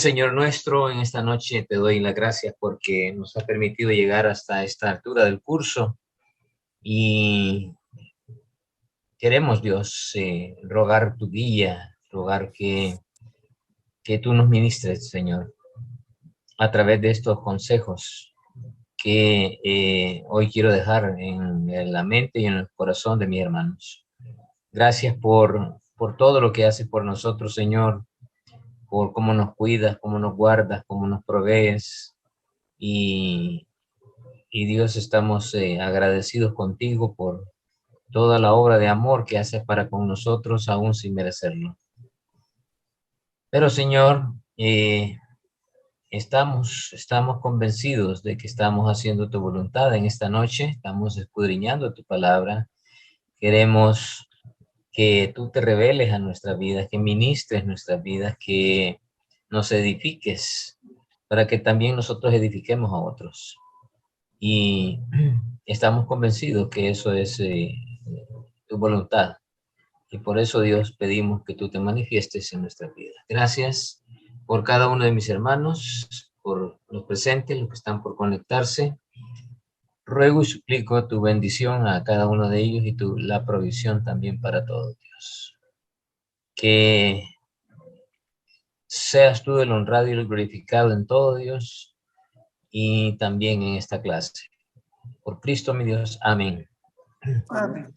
Señor nuestro, en esta noche te doy las gracias porque nos ha permitido llegar hasta esta altura del curso y queremos, Dios, rogar tu guía, rogar que tú nos ministres, Señor, a través de estos consejos que hoy quiero dejar en la mente y en el corazón de mis hermanos. Gracias por todo lo que haces por nosotros, Señor, por cómo nos cuidas, cómo nos guardas, cómo nos provees. Y, y Dios, estamos agradecidos contigo por toda la obra de amor que haces para con nosotros, aún sin merecerlo. Pero Señor, estamos convencidos de que estamos haciendo tu voluntad en esta noche, estamos escudriñando tu palabra, queremos que tú te reveles a nuestras vidas, que ministres nuestras vidas, que nos edifiques, para que también nosotros edifiquemos a otros. Y estamos convencidos que eso es tu voluntad. Y por eso, Dios, pedimos que tú te manifiestes en nuestras vidas. Gracias por cada uno de mis hermanos, por los presentes, los que están por conectarse. Ruego y suplico tu bendición a cada uno de ellos y la provisión también para todos, Dios. Que seas tú el honrado y el glorificado en todo, Dios, y también en esta clase. Por Cristo, mi Dios. Amén. Amén.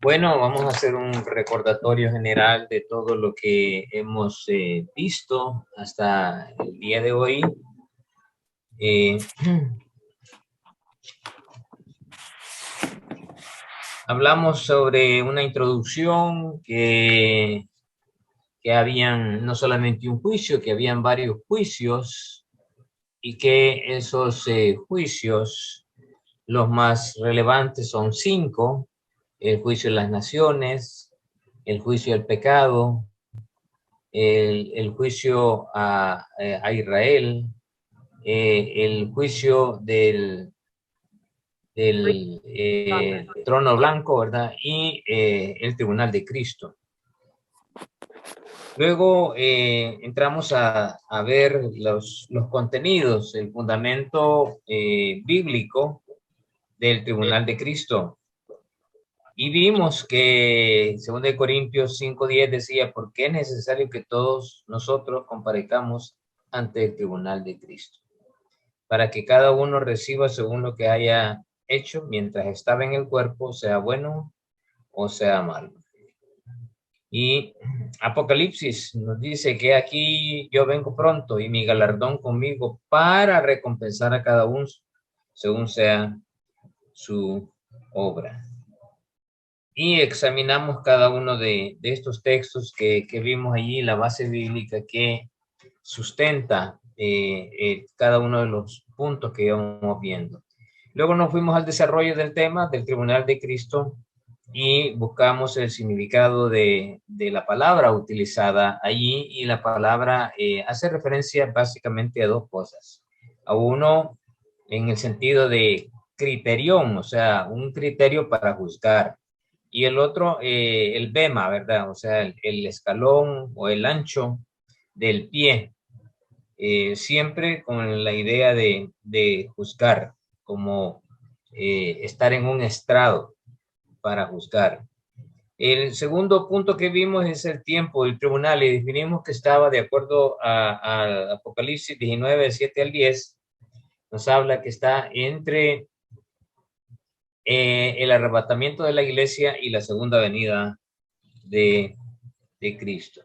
Bueno, vamos a hacer un recordatorio general de todo lo que hemos visto hasta el día de hoy. Hablamos sobre una introducción que habían no solamente un juicio, que habían varios juicios y que esos juicios, los más relevantes son 5: el juicio de las naciones, el juicio del pecado, el juicio a Israel, el juicio del trono blanco, ¿verdad? Y el tribunal de Cristo. Luego entramos a ver los contenidos, el fundamento bíblico del tribunal de Cristo. Y vimos que 2 Corintios 5:10 decía, ¿por qué es necesario que todos nosotros comparezcamos ante el tribunal de Cristo? Para que cada uno reciba según lo que haya hecho mientras estaba en el cuerpo, sea bueno o sea malo. Y Apocalipsis nos dice que aquí yo vengo pronto y mi galardón conmigo para recompensar a cada uno según sea su obra. Y examinamos cada uno de estos textos que vimos allí, la base bíblica que sustenta cada uno de los puntos que íbamos viendo. Luego nos fuimos al desarrollo del tema del tribunal de Cristo y buscamos el significado de la palabra utilizada allí, y la palabra hace referencia básicamente a dos cosas. A uno, en el sentido de criterión, o sea, un criterio para juzgar, y el otro, el bema, ¿verdad? O sea, el escalón o el ancho del pie, siempre con la idea de juzgar, como estar en un estrado para juzgar. El segundo punto que vimos es el tiempo del tribunal, y definimos que estaba de acuerdo a Apocalipsis 19, 7 al 10, nos habla que está entre el arrebatamiento de la iglesia y la segunda venida de Cristo.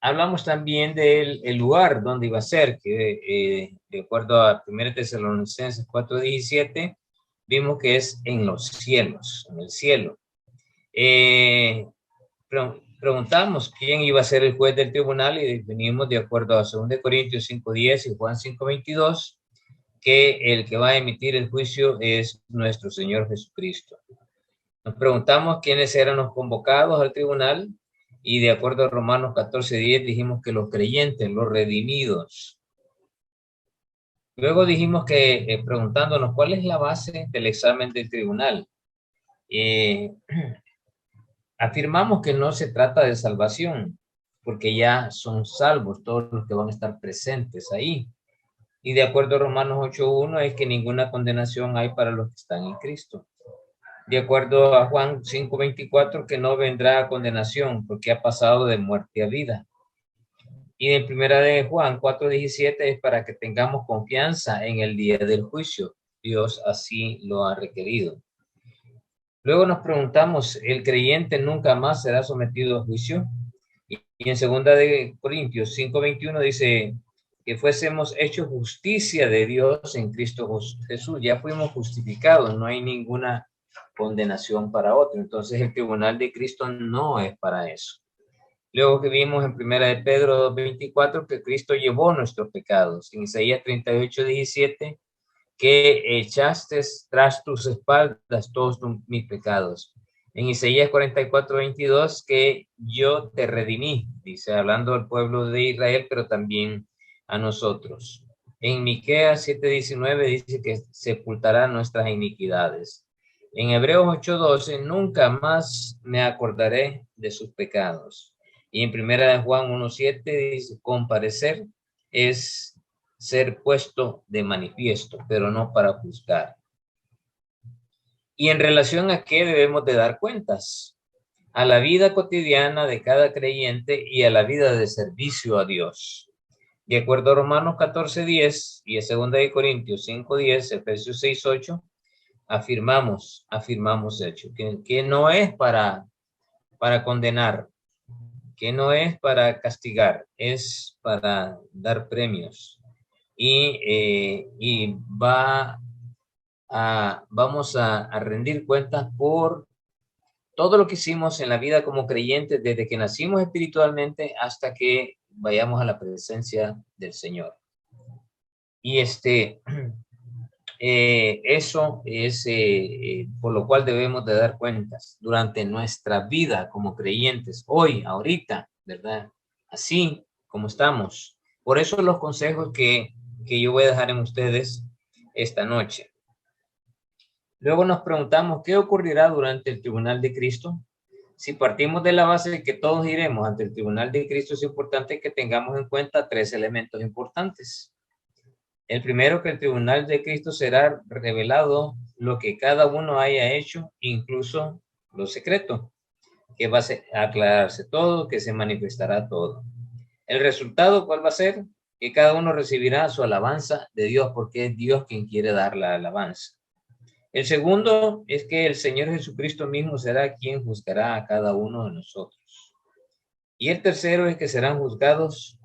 Hablamos también del lugar donde iba a ser, que de acuerdo a 1 Tesalonicenses 4:17, vimos que es en los cielos, en el cielo. Preguntamos quién iba a ser el juez del tribunal y definimos, de acuerdo a 2 Corintios 5:10 y Juan 5:22, que el que va a emitir el juicio es nuestro Señor Jesucristo. Nos preguntamos quiénes eran los convocados al tribunal, y de acuerdo a Romanos 14:10 dijimos que los creyentes, los redimidos. Luego dijimos que preguntándonos cuál es la base del examen del tribunal. Afirmamos que no se trata de salvación, porque ya son salvos todos los que van a estar presentes ahí. Y de acuerdo a Romanos 8:1 es que ninguna condenación hay para los que están en Cristo. De acuerdo a Juan 5:24 que no vendrá condenación porque ha pasado de muerte a vida. Y en primera de Juan 4:17 es para que tengamos confianza en el día del juicio. Dios así lo ha requerido. Luego nos preguntamos, ¿el creyente nunca más será sometido a juicio? Y en segunda de Corintios 5:21 dice que fuésemos hechos justicia de Dios en Cristo Jesús. Ya fuimos justificados, no hay ninguna condenación para otro. Entonces el tribunal de Cristo no es para eso. Luego que vimos en primera de Pedro 2:24 que Cristo llevó nuestros pecados. En Isaías 38:17 que echaste tras tus espaldas todos mis pecados. En Isaías 44:22 que yo te redimí, dice, hablando al pueblo de Israel, pero también a nosotros. En Miqueas 7:19 dice que sepultará nuestras iniquidades. En Hebreos 8:12, nunca más me acordaré de sus pecados. Y en primera de Juan 1:7 dice, comparecer es ser puesto de manifiesto, pero no para juzgar. Y en relación a qué debemos de dar cuentas, a la vida cotidiana de cada creyente y a la vida de servicio a Dios. De acuerdo a Romanos 14:10 y a 2 de Corintios 5:10, Efesios 6:8, afirmamos hecho, que no es para condenar, que no es para castigar, es para dar premios. Y vamos a rendir cuentas por todo lo que hicimos en la vida como creyentes desde que nacimos espiritualmente hasta que vayamos a la presencia del Señor. Y eso es por lo cual debemos de dar cuentas durante nuestra vida como creyentes, hoy, ahorita, ¿verdad? Así como estamos. Por eso los consejos que yo voy a dejar en ustedes esta noche. Luego nos preguntamos, ¿qué ocurrirá durante el tribunal de Cristo? Si partimos de la base de que todos iremos ante el tribunal de Cristo, es importante que tengamos en cuenta 3 elementos importantes. El primero, que el tribunal de Cristo será revelado lo que cada uno haya hecho, incluso lo secreto, que va a aclararse todo, que se manifestará todo. El resultado, ¿cuál va a ser? Que cada uno recibirá su alabanza de Dios, porque es Dios quien quiere dar la alabanza. El segundo es que el Señor Jesucristo mismo será quien juzgará a cada uno de nosotros. Y el tercero es que serán juzgados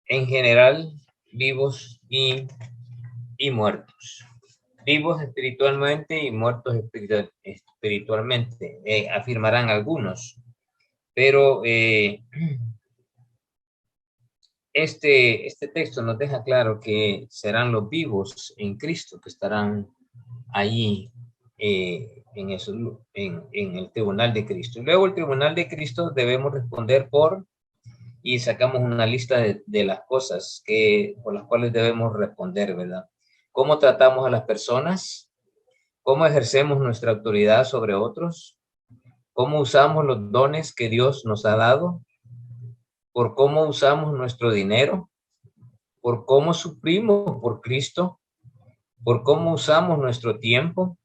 en general, vivos y muertos. Vivos espiritualmente y muertos espiritualmente, afirmarán algunos. Pero este texto nos deja claro que serán los vivos en Cristo que estarán allí en el tribunal de Cristo. Luego el tribunal de Cristo debemos responder por, y sacamos una lista de las cosas por las cuales debemos responder, ¿verdad? ¿Cómo tratamos a las personas? ¿Cómo ejercemos nuestra autoridad sobre otros? ¿Cómo usamos los dones que Dios nos ha dado? ¿Por cómo usamos nuestro dinero? ¿Por cómo sufrimos por Cristo? ¿Por cómo usamos nuestro tiempo?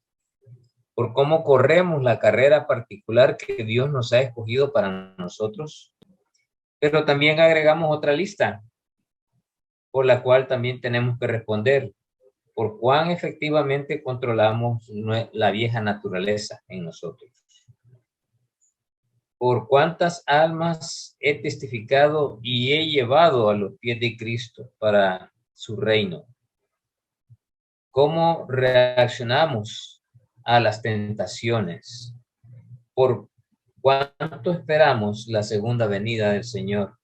¿Por cómo corremos la carrera particular que Dios nos ha escogido para nosotros? Pero también agregamos otra lista por la cual también tenemos que responder. ¿Por cuán efectivamente controlamos la vieja naturaleza en nosotros? ¿Por cuántas almas he testificado y he llevado a los pies de Cristo para su reino? ¿Cómo reaccionamos a las tentaciones? ¿Por cuánto esperamos la segunda venida del Señor?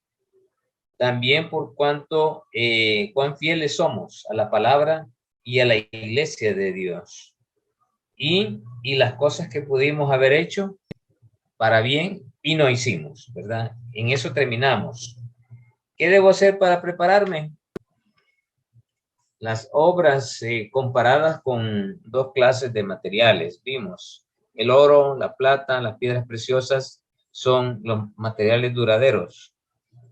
También por cuán fieles somos a la palabra y a la iglesia de Dios. Y las cosas que pudimos haber hecho para bien y no hicimos, ¿verdad? En eso terminamos. ¿Qué debo hacer para prepararme? las obras comparadas con dos clases de materiales. Vimos el oro, la plata, las piedras preciosas son los materiales duraderos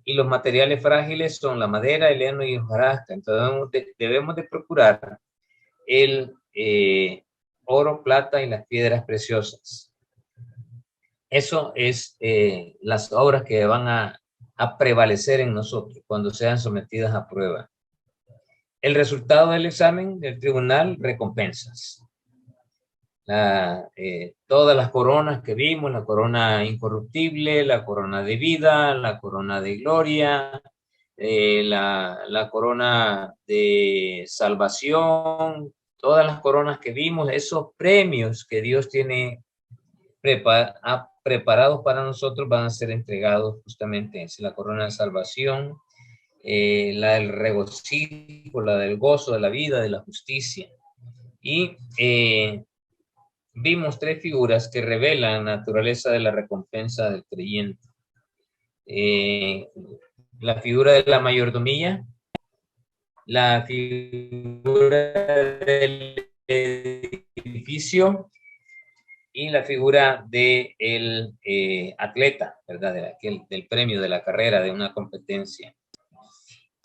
y los materiales frágiles son la madera, el heno y el hojarasca. Entonces debemos de procurar el oro, plata y las piedras preciosas. Eso es las obras que van a prevalecer en nosotros cuando sean sometidas a prueba. El resultado del examen del tribunal, recompensas. Todas las coronas que vimos, la corona incorruptible, la corona de vida, la corona de gloria, la corona de salvación, todas las coronas que vimos, esos premios que Dios tiene preparados para nosotros van a ser entregados justamente. Es la corona de salvación, la del regocijo, la del gozo de la vida, de la justicia. Y vimos tres figuras que revelan la naturaleza de la recompensa del creyente. La figura de la mayordomía, la figura del edificio y la figura del atleta, ¿verdad? Del premio, de la carrera, de una competencia.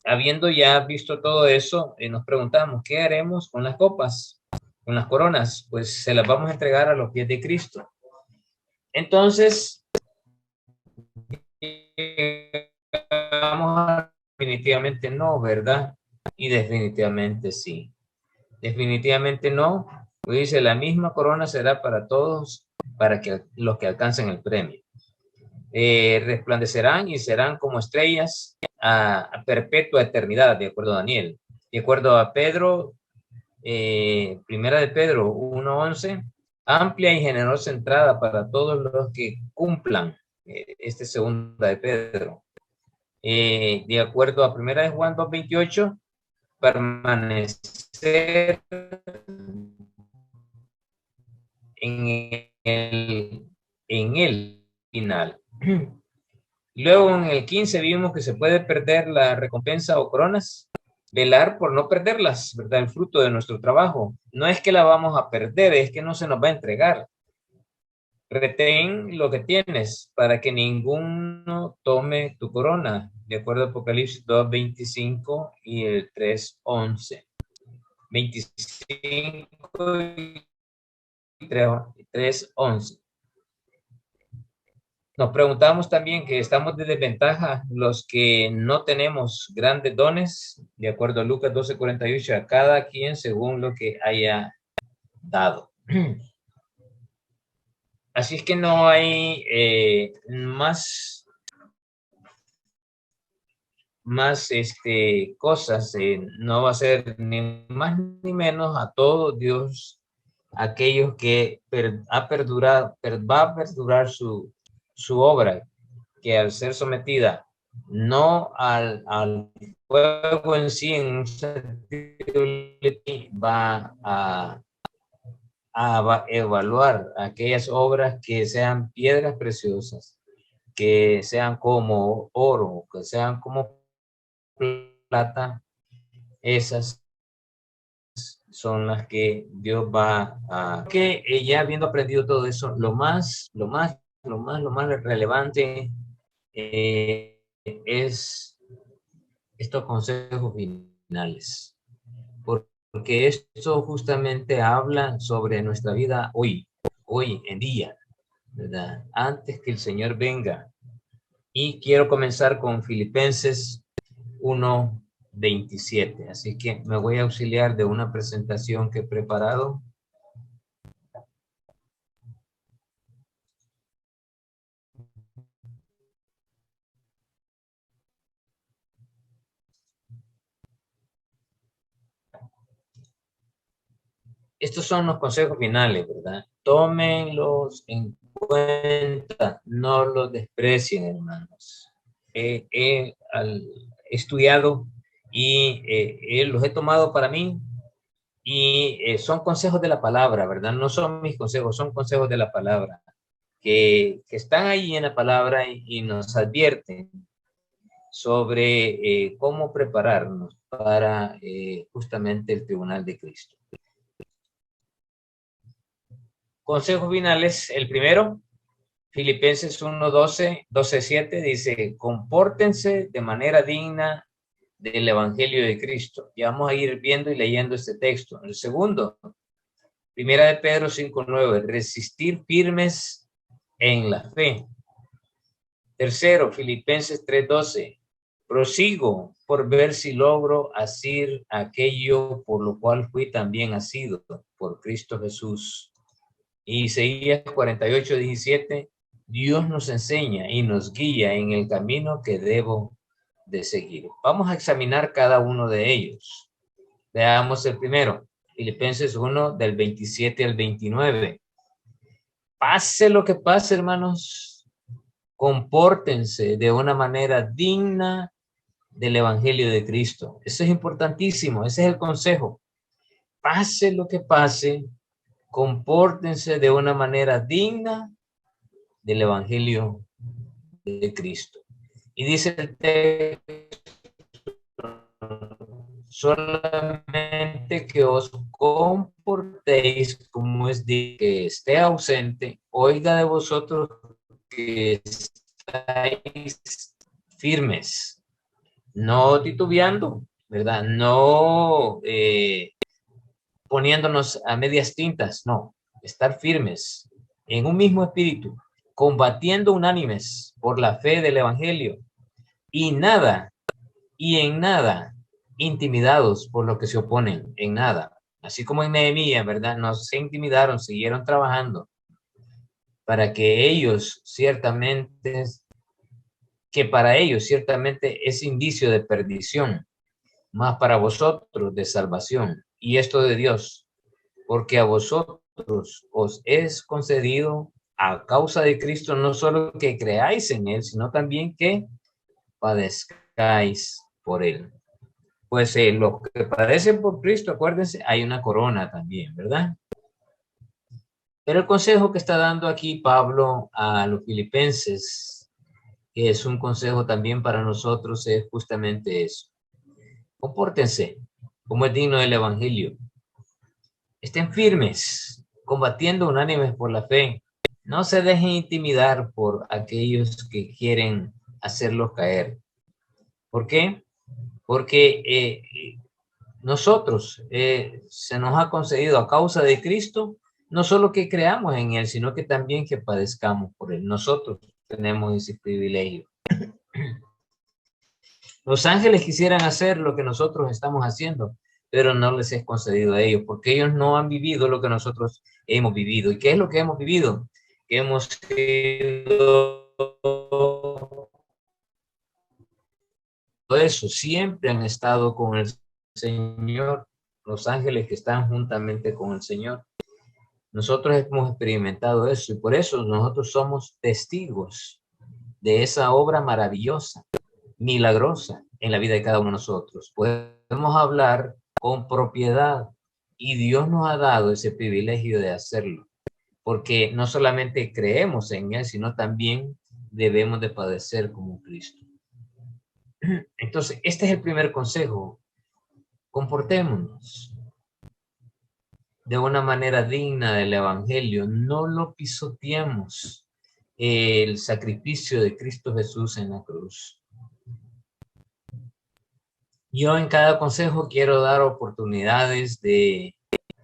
Habiendo ya visto todo eso, nos preguntamos, ¿qué haremos con las copas, con las coronas? Pues se las vamos a entregar a los pies de Cristo. Entonces, definitivamente no, ¿verdad? Y definitivamente sí. Definitivamente no. Pues dice, la misma corona será para todos, para que los que alcancen el premio. Resplandecerán y serán como estrellas a perpetua eternidad, de acuerdo a Daniel. De acuerdo a Pedro, primera de Pedro 1:11, amplia y generosa entrada para todos los que cumplan, segunda de Pedro. De acuerdo a primera de Juan 2:28, permanecer en el final. Luego en el 15 vimos que se puede perder la recompensa o coronas, velar por no perderlas, ¿verdad? El fruto de nuestro trabajo. No es que la vamos a perder, es que no se nos va a entregar. Retén lo que tienes para que ninguno tome tu corona, de acuerdo a Apocalipsis 2:25 y el 3:11. 25 y 3:11. Nos preguntamos también que estamos de desventaja los que no tenemos grandes dones, de acuerdo a Lucas 12:48, a cada quien según lo que haya dado. Así es que no hay más cosas, no va a ser ni más ni menos a todo Dios, aquellos que va a perdurar su obra, que al ser sometida no al fuego en sí, en un sentido, va a evaluar aquellas obras que sean piedras preciosas, que sean como oro, que sean como plata. Esas son las que Dios va a... Que ya habiendo aprendido todo eso, lo más relevante es estos consejos finales. Porque esto justamente habla sobre nuestra vida hoy en día, ¿verdad? Antes que el Señor venga. Y quiero comenzar con Filipenses 1:27. Así que me voy a auxiliar de una presentación que he preparado. Estos son los consejos finales, ¿verdad? Tómenlos en cuenta, no los desprecien, hermanos. He estudiado y los he tomado para mí y son consejos de la palabra, ¿verdad? No son mis consejos, son consejos de la palabra que están ahí en la palabra y nos advierten sobre cómo prepararnos para justamente el tribunal de Cristo. Consejos finales. El primero, Filipenses 1:12-7 dice, compórtense de manera digna del Evangelio de Cristo. Ya vamos a ir viendo y leyendo este texto. El segundo, Primera de Pedro 5:9, resistir firmes en la fe. Tercero, Filipenses 3:12, prosigo por ver si logro hacer aquello por lo cual fui también asido por Cristo Jesús. Y Isaías 48:17, Dios nos enseña y nos guía en el camino que debo de seguir. Vamos a examinar cada uno de ellos. Veamos el primero, Filipenses 1 del 27 al 29. Pase lo que pase, hermanos, compórtense de una manera digna del Evangelio de Cristo. Eso es importantísimo, ese es el consejo. Pase lo que pase, compórtense de una manera digna del Evangelio de Cristo. Y dice el texto, solamente que os comportéis como es de que esté ausente, oiga de vosotros que estáis firmes, no titubeando, ¿verdad? No poniéndonos a medias tintas, no, estar firmes en un mismo espíritu, combatiendo unánimes por la fe del Evangelio y en nada intimidados por lo que se oponen, en nada. Así como en Nehemías, ¿verdad? No se intimidaron, siguieron trabajando para que ellos ciertamente, que para ellos ciertamente es indicio de perdición, más para vosotros de salvación. Y esto de Dios, porque a vosotros os es concedido a causa de Cristo no solo que creáis en Él, sino también que padezcáis por Él. Pues los que padecen por Cristo, acuérdense, hay una corona también, ¿verdad? Pero el consejo que está dando aquí Pablo a los filipenses, que es un consejo también para nosotros, es justamente eso. Compórtense como es digno del Evangelio. Estén firmes, combatiendo unánimes por la fe. No se dejen intimidar por aquellos que quieren hacerlos caer. ¿Por qué? Porque nosotros se nos ha concedido a causa de Cristo, no solo que creamos en Él, sino que también que padezcamos por Él. Nosotros tenemos ese privilegio. Los ángeles quisieran hacer lo que nosotros estamos haciendo, pero no les es concedido a ellos, porque ellos no han vivido lo que nosotros hemos vivido. ¿Y qué es lo que hemos vivido? Que hemos sido todo eso, siempre han estado con el Señor, los ángeles que están juntamente con el Señor. Nosotros hemos experimentado eso y por eso nosotros somos testigos de esa obra maravillosa, milagrosa en la vida de cada uno de nosotros. Podemos hablar con propiedad y Dios nos ha dado ese privilegio de hacerlo, porque no solamente creemos en Él, sino también debemos de padecer como Cristo. Entonces, este es el primer consejo. Comportémonos de una manera digna del Evangelio. No lo pisoteemos el sacrificio de Cristo Jesús en la cruz. Yo en cada consejo quiero dar oportunidades de,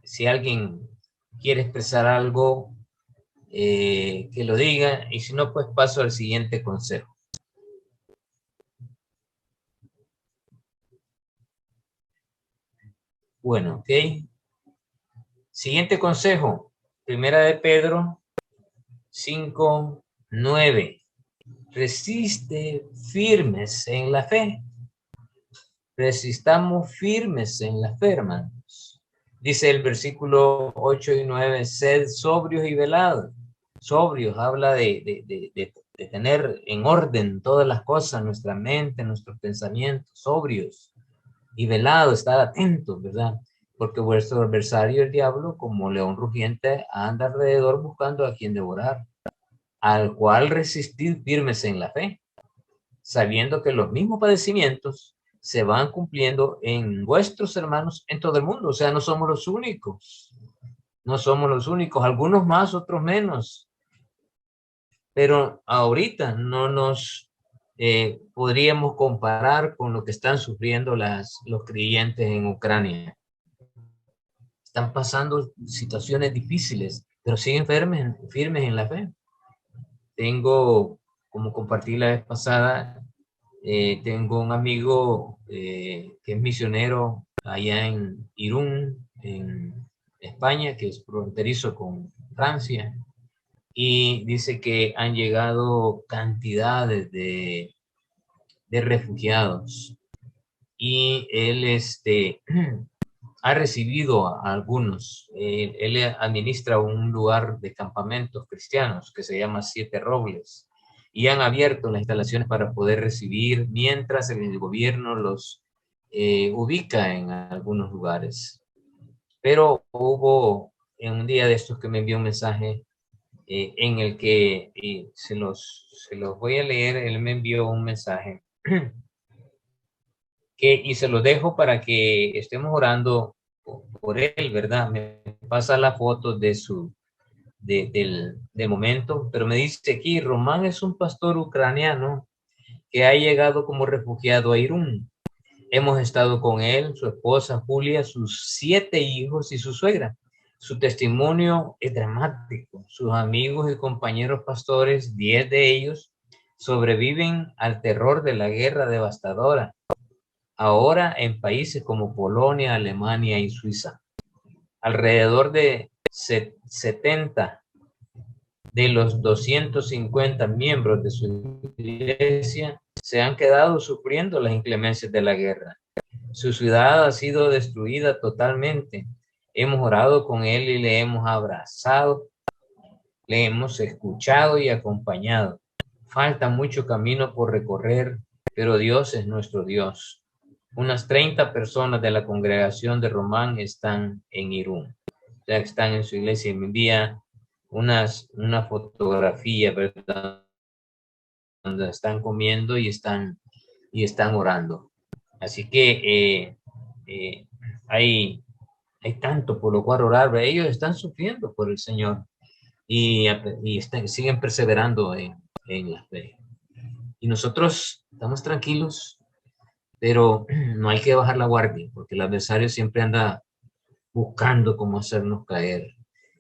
si alguien quiere expresar algo, que lo diga, y si no, pues paso al siguiente consejo. Bueno, ok. Siguiente consejo, Primera de Pedro 5:9. Resiste firmes en la fe. Resistamos firmes en la fe, hermanos. Dice el versículo 8 y 9, sed sobrios y velados. Sobrios habla de tener en orden todas las cosas, nuestra mente, nuestros pensamientos, sobrios y velados, estar atentos, ¿verdad? Porque vuestro adversario, el diablo, como león rugiente, anda alrededor buscando a quien devorar, al cual resistir firmes en la fe. sabiendo que los mismos padecimientos se van cumpliendo en vuestros hermanos en todo el mundo. O sea, no somos los únicos. No somos los únicos, algunos más, otros menos. Pero ahorita no nos podríamos comparar con lo que están sufriendo los creyentes en Ucrania. Están pasando situaciones difíciles, pero siguen firmes en la fe. Tengo, como compartí la vez pasada, tengo un amigo que es misionero allá en Irún, en España, que es fronterizo con Francia, y dice que han llegado cantidades de refugiados y él ha recibido a algunos. Él administra un lugar de campamentos cristianos que se llama Siete Robles y han abierto las instalaciones para poder recibir mientras el gobierno los ubica en algunos lugares. Pero hubo en un día de estos que me envió un mensaje en el que se los voy a leer. Él me envió un mensaje y se los dejo para que estemos orando por él, ¿verdad? Me pasa la foto del momento, pero me dice aquí, Román es un pastor ucraniano que ha llegado como refugiado a Irún. Hemos estado con él, su esposa Julia, sus 7 hijos y su suegra. Su testimonio es dramático. Sus amigos y compañeros pastores, 10 de ellos, sobreviven al terror de la guerra devastadora, ahora en países como Polonia, Alemania y Suiza. Alrededor de 70 de los 250 miembros de su iglesia se han quedado sufriendo las inclemencias de la guerra. Su ciudad ha sido destruida totalmente. Hemos orado con él y le hemos abrazado, le hemos escuchado y acompañado. Falta mucho camino por recorrer, pero Dios es nuestro Dios. Unas 30 personas de la congregación de Román están en Irún. Ya están en su iglesia y me envía una fotografía, ¿verdad? Donde están comiendo y están orando. Así que eh, hay, hay tanto por lo cual orar. Ellos están sufriendo por el Señor y siguen perseverando en la fe. Y nosotros estamos tranquilos, pero no hay que bajar la guardia, porque el adversario siempre anda buscando cómo hacernos caer.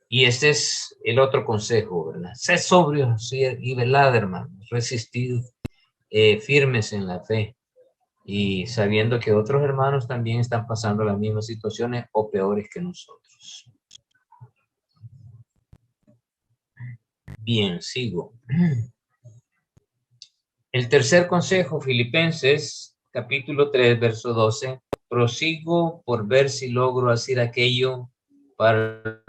Y este es el otro consejo, ¿verdad? Sed sobrios y velad, hermanos. Resistid firmes en la fe y sabiendo que otros hermanos también están pasando las mismas situaciones o peores que nosotros. Bien, sigo. El tercer consejo, Filipenses, capítulo 3, verso 12. Prosigo por ver si logro hacer aquello para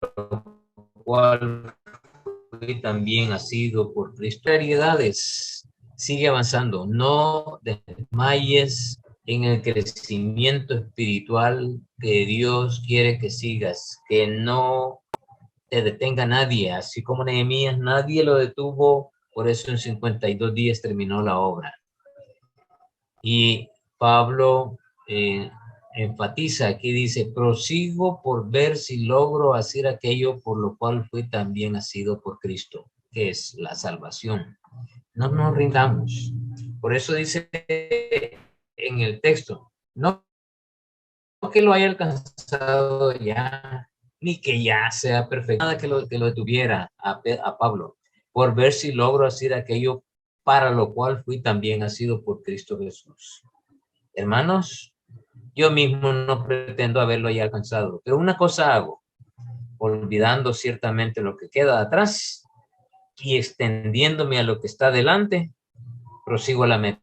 lo cual también ha sido por Cristo. Prioridades. Sigue avanzando. No desmayes en el crecimiento espiritual que Dios quiere que sigas. Que no te detenga nadie. Así como Nehemías, nadie lo detuvo. Por eso en 52 días terminó la obra. Y Pablo enfatiza aquí, dice, prosigo por ver si logro hacer aquello por lo cual fui también nacido por Cristo, que es la salvación. No nos rindamos. Por eso dice en el texto, no que lo haya alcanzado ya, ni que ya sea perfecto, nada que lo detuviera a Pablo, por ver si logro hacer aquello para lo cual fui también nacido por Cristo Jesús. Hermanos, yo mismo no pretendo haberlo ya alcanzado, pero una cosa hago, olvidando ciertamente lo que queda atrás y extendiéndome a lo que está delante, prosigo a la meta,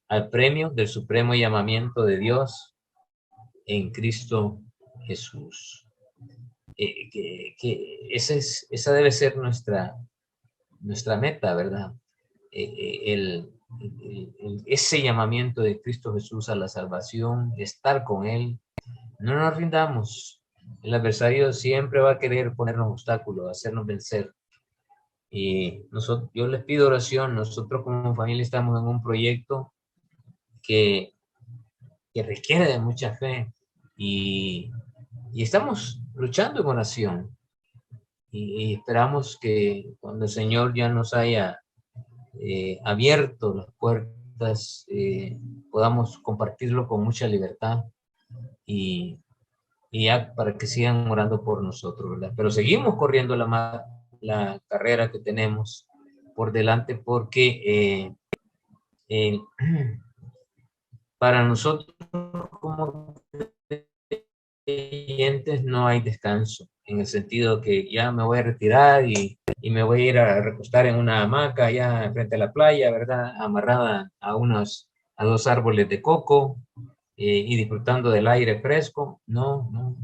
al premio del supremo llamamiento de Dios en Cristo Jesús. Esa debe ser nuestra meta, ¿verdad? Ese llamamiento de Cristo Jesús a la salvación, estar con Él. No nos rindamos. El adversario siempre va a querer ponernos obstáculos, hacernos vencer. Y yo les pido oración. Nosotros como familia estamos en un proyecto que, que requiere de mucha fe y, y estamos luchando en oración. Y esperamos que cuando el Señor ya nos haya abierto las puertas, podamos compartirlo con mucha libertad y, y ya para que sigan orando por nosotros, ¿verdad? Pero seguimos corriendo la carrera que tenemos por delante porque eh, para nosotros como creyentes no hay descanso, en el sentido que ya me voy a retirar y me voy a ir a recostar en una hamaca allá frente a la playa, ¿verdad? Amarrada a dos árboles de coco y disfrutando del aire fresco. No, no.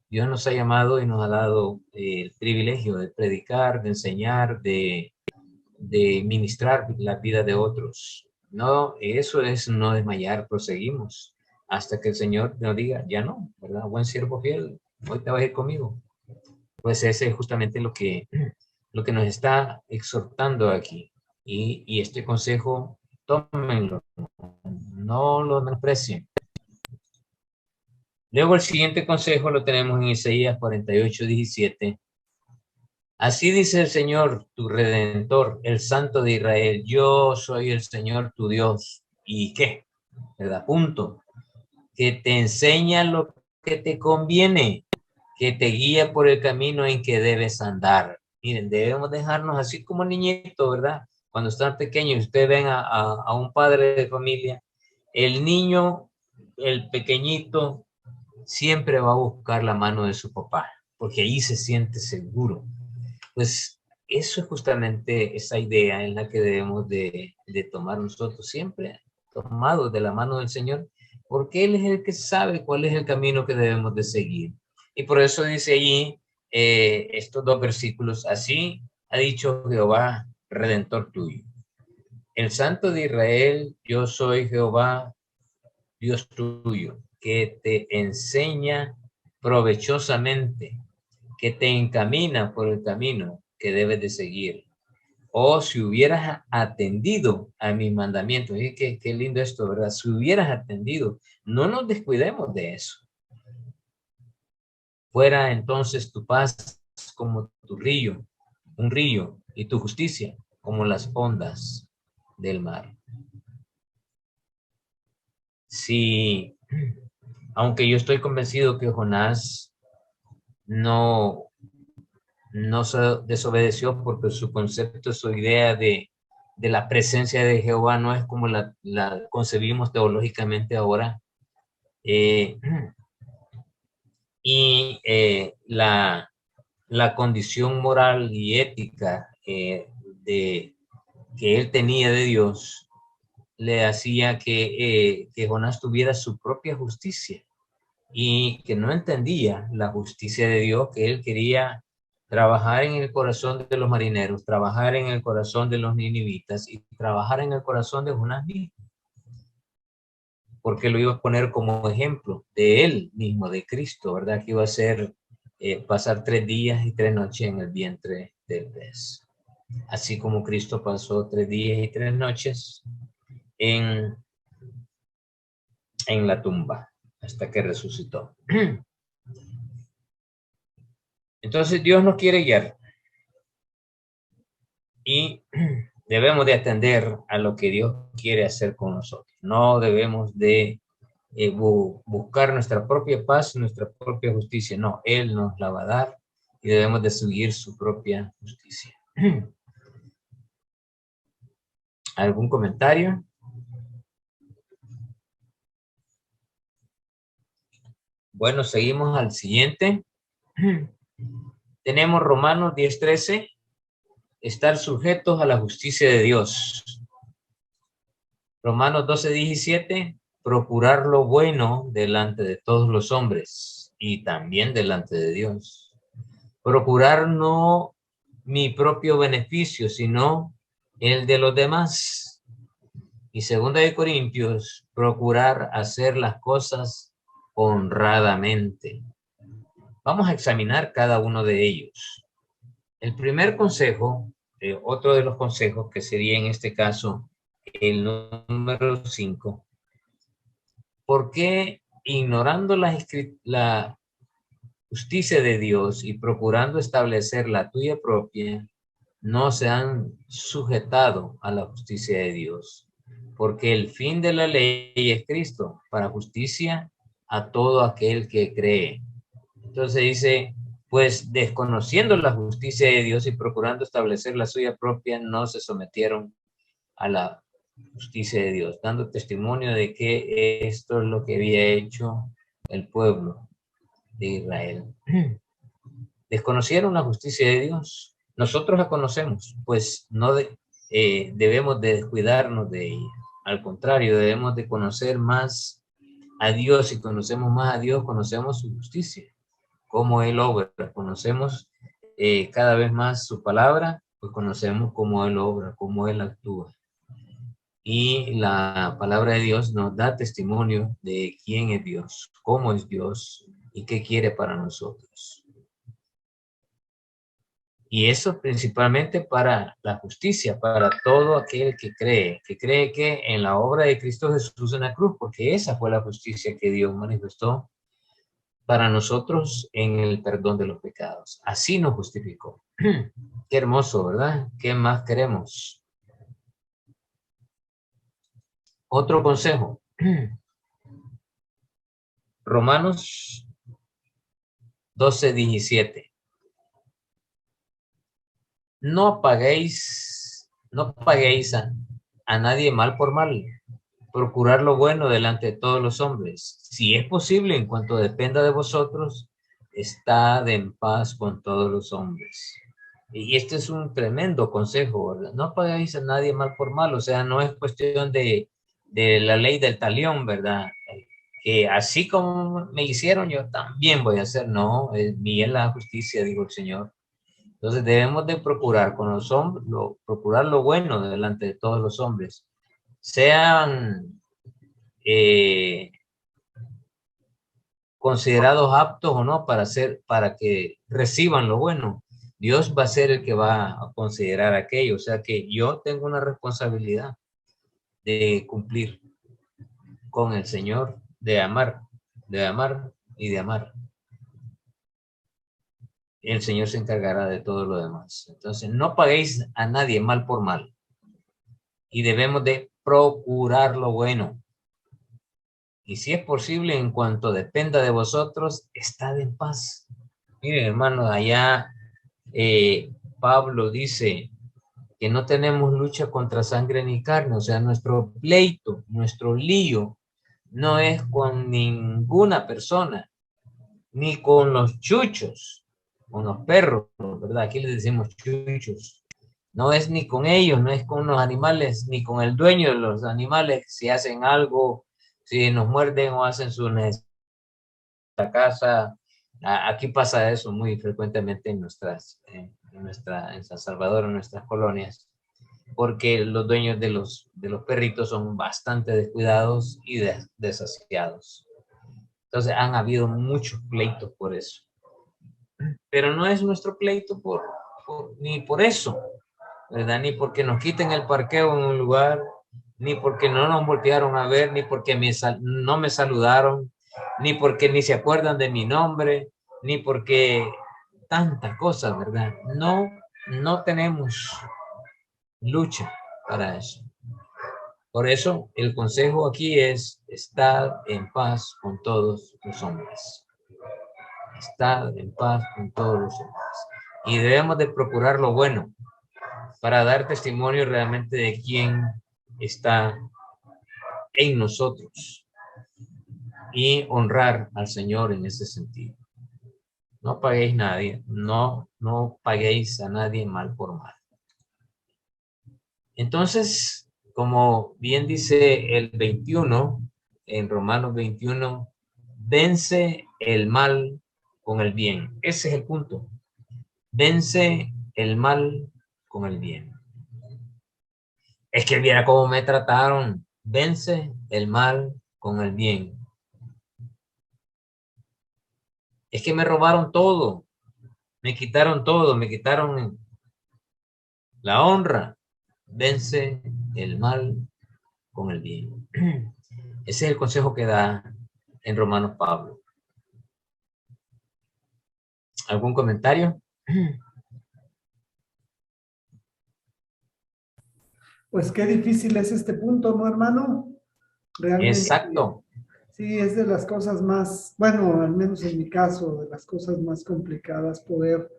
Dios nos ha llamado y nos ha dado el privilegio de predicar, de enseñar, de ministrar la vida de otros. No, eso es no desmayar, proseguimos hasta que el Señor nos diga, ya no, ¿verdad? Buen siervo fiel, hoy te vas a ir conmigo. Pues ese es justamente lo que nos está exhortando aquí. Y este consejo, tómenlo, no lo desprecien. Luego el siguiente consejo lo tenemos en Isaías 48:17. Así dice el Señor, tu Redentor, el Santo de Israel. Yo soy el Señor, tu Dios. ¿Y qué? ¿Verdad? Punto. Que te enseña lo que te conviene, que te guía por el camino en que debes andar. Miren, debemos dejarnos así como niñitos, ¿verdad? Cuando están pequeños, ustedes ven a un padre de familia, el niño, el pequeñito, siempre va a buscar la mano de su papá, porque ahí se siente seguro. Pues eso es justamente esa idea en la que debemos de tomar nosotros siempre, tomados de la mano del Señor, porque Él es el que sabe cuál es el camino que debemos de seguir. Y por eso dice allí estos dos versículos, así ha dicho Jehová, Redentor tuyo. El Santo de Israel, yo soy Jehová, Dios tuyo, que te enseña provechosamente, que te encamina por el camino que debes de seguir. O si hubieras atendido a mis mandamientos, y qué lindo esto, ¿verdad? Si hubieras atendido, no nos descuidemos de eso. Fuera entonces tu paz como tu río, un río, y tu justicia como las ondas del mar. Si, aunque yo estoy convencido que Jonás no no se desobedeció porque su concepto, su idea de la presencia de Jehová no es como la concebimos teológicamente ahora. Eh, y la condición moral y ética que él tenía de Dios le hacía que Jonás tuviera su propia justicia y que no entendía la justicia de Dios, que él quería trabajar en el corazón de los marineros, trabajar en el corazón de los ninivitas y trabajar en el corazón de Jonás mismo, porque lo iba a poner como ejemplo de él mismo, de Cristo, ¿verdad? Que iba a ser pasar 3 días y 3 noches en el vientre del pez. Así como Cristo pasó 3 días y 3 noches en, en la tumba hasta que resucitó. Entonces Dios nos quiere guiar y debemos de atender a lo que Dios quiere hacer con nosotros. No debemos de buscar nuestra propia paz, nuestra propia justicia. No, Él nos la va a dar y debemos de seguir su propia justicia. ¿Algún comentario? Bueno, seguimos al siguiente. Tenemos Romanos 10:13, estar sujetos a la justicia de Dios. Romanos 12:17, procurar lo bueno delante de todos los hombres y también delante de Dios. Procurar no mi propio beneficio, sino el de los demás. Y 2 Corintios, procurar hacer las cosas honradamente. Vamos a examinar cada uno de ellos. El primer consejo otro de los consejos, que sería en este caso el número 5, ¿por qué ignorando la justicia de Dios y procurando establecer la tuya propia, no se han sujetado a la justicia de Dios? Porque el fin de la ley es Cristo, para justicia a todo aquel que cree. Entonces dice, pues desconociendo la justicia de Dios y procurando establecer la suya propia, no se sometieron a la justicia de Dios, dando testimonio de que esto es lo que había hecho el pueblo de Israel. Desconocieron la justicia de Dios. Nosotros la conocemos, pues no debemos de descuidarnos de ella. Al contrario, debemos de conocer más a Dios. Y conocemos más a Dios, conocemos su justicia, cómo Él obra. Conocemos cada vez más su palabra, pues conocemos cómo Él obra, cómo Él actúa. Y la palabra de Dios nos da testimonio de quién es Dios, cómo es Dios y qué quiere para nosotros. Y eso principalmente para la justicia, para todo aquel que cree que en la obra de Cristo Jesús en la cruz, porque esa fue la justicia que Dios manifestó para nosotros en el perdón de los pecados. Así nos justificó. Qué hermoso, ¿verdad? ¿Qué más queremos? Otro consejo. Romanos 12:17. No paguéis a nadie mal por mal. Procurar lo bueno delante de todos los hombres. Si es posible, en cuanto dependa de vosotros, estad en paz con todos los hombres. Y este es un tremendo consejo, ¿verdad? No pagáis a nadie mal por mal. O sea, no es cuestión de la ley del talión, ¿verdad? Que así como me hicieron, yo también voy a hacer. No, es mía la justicia, dijo el Señor. Entonces debemos de procurar con los hombres, procurar lo bueno delante de todos los hombres, sean considerados aptos o no para que reciban lo bueno. Dios va a ser el que va a considerar aquello. O sea que yo tengo una responsabilidad de cumplir con el Señor, de amar y de amar. El Señor se encargará de todo lo demás. Entonces, no paguéis a nadie mal por mal. Y debemos de procurar lo bueno. Y si es posible, en cuanto dependa de vosotros, estad en paz. Miren, hermanos, allá Pablo dice que no tenemos lucha contra sangre ni carne. O sea, nuestro pleito, nuestro lío, no es con ninguna persona, ni con los chuchos, con los perros, ¿verdad? Aquí les decimos chuchos. No es ni con ellos, no es con los animales, ni con el dueño de los animales. Si hacen algo, si nos muerden o hacen su necesidad en la casa. Aquí pasa eso muy frecuentemente en en San Salvador, en nuestras colonias, porque los dueños de los perritos son bastante descuidados y desasiados. Entonces han habido muchos pleitos por eso. Pero no es nuestro pleito ni por eso, ¿verdad? Ni porque nos quiten el parqueo en un lugar, ni porque no nos voltearon a ver, ni porque no me saludaron, ni porque ni se acuerdan de mi nombre, ni porque tantas cosas, ¿verdad? No, no tenemos lucha para eso. Por eso el consejo aquí es estar en paz con todos los hombres. Estar en paz con todos los hombres. Y debemos de procurar lo bueno para dar testimonio realmente de quién está en nosotros y honrar al Señor en ese sentido. No paguéis nadie, no paguéis a nadie mal por mal. Entonces, como bien dice el 21, en Romanos 21, vence el mal con el bien. Ese es el punto. Vence el mal con el bien. Es que viera cómo me trataron. Vence el mal con el bien. Es que me robaron todo. Me quitaron todo. Me quitaron La honra vence el mal con el bien. Ese es el consejo que da en Romanos Pablo. ¿Algún comentario? Pues qué difícil es este punto, ¿no, hermano? Realmente, Exacto. sí, es de las cosas más, bueno, al menos en mi caso, de las cosas más complicadas poder,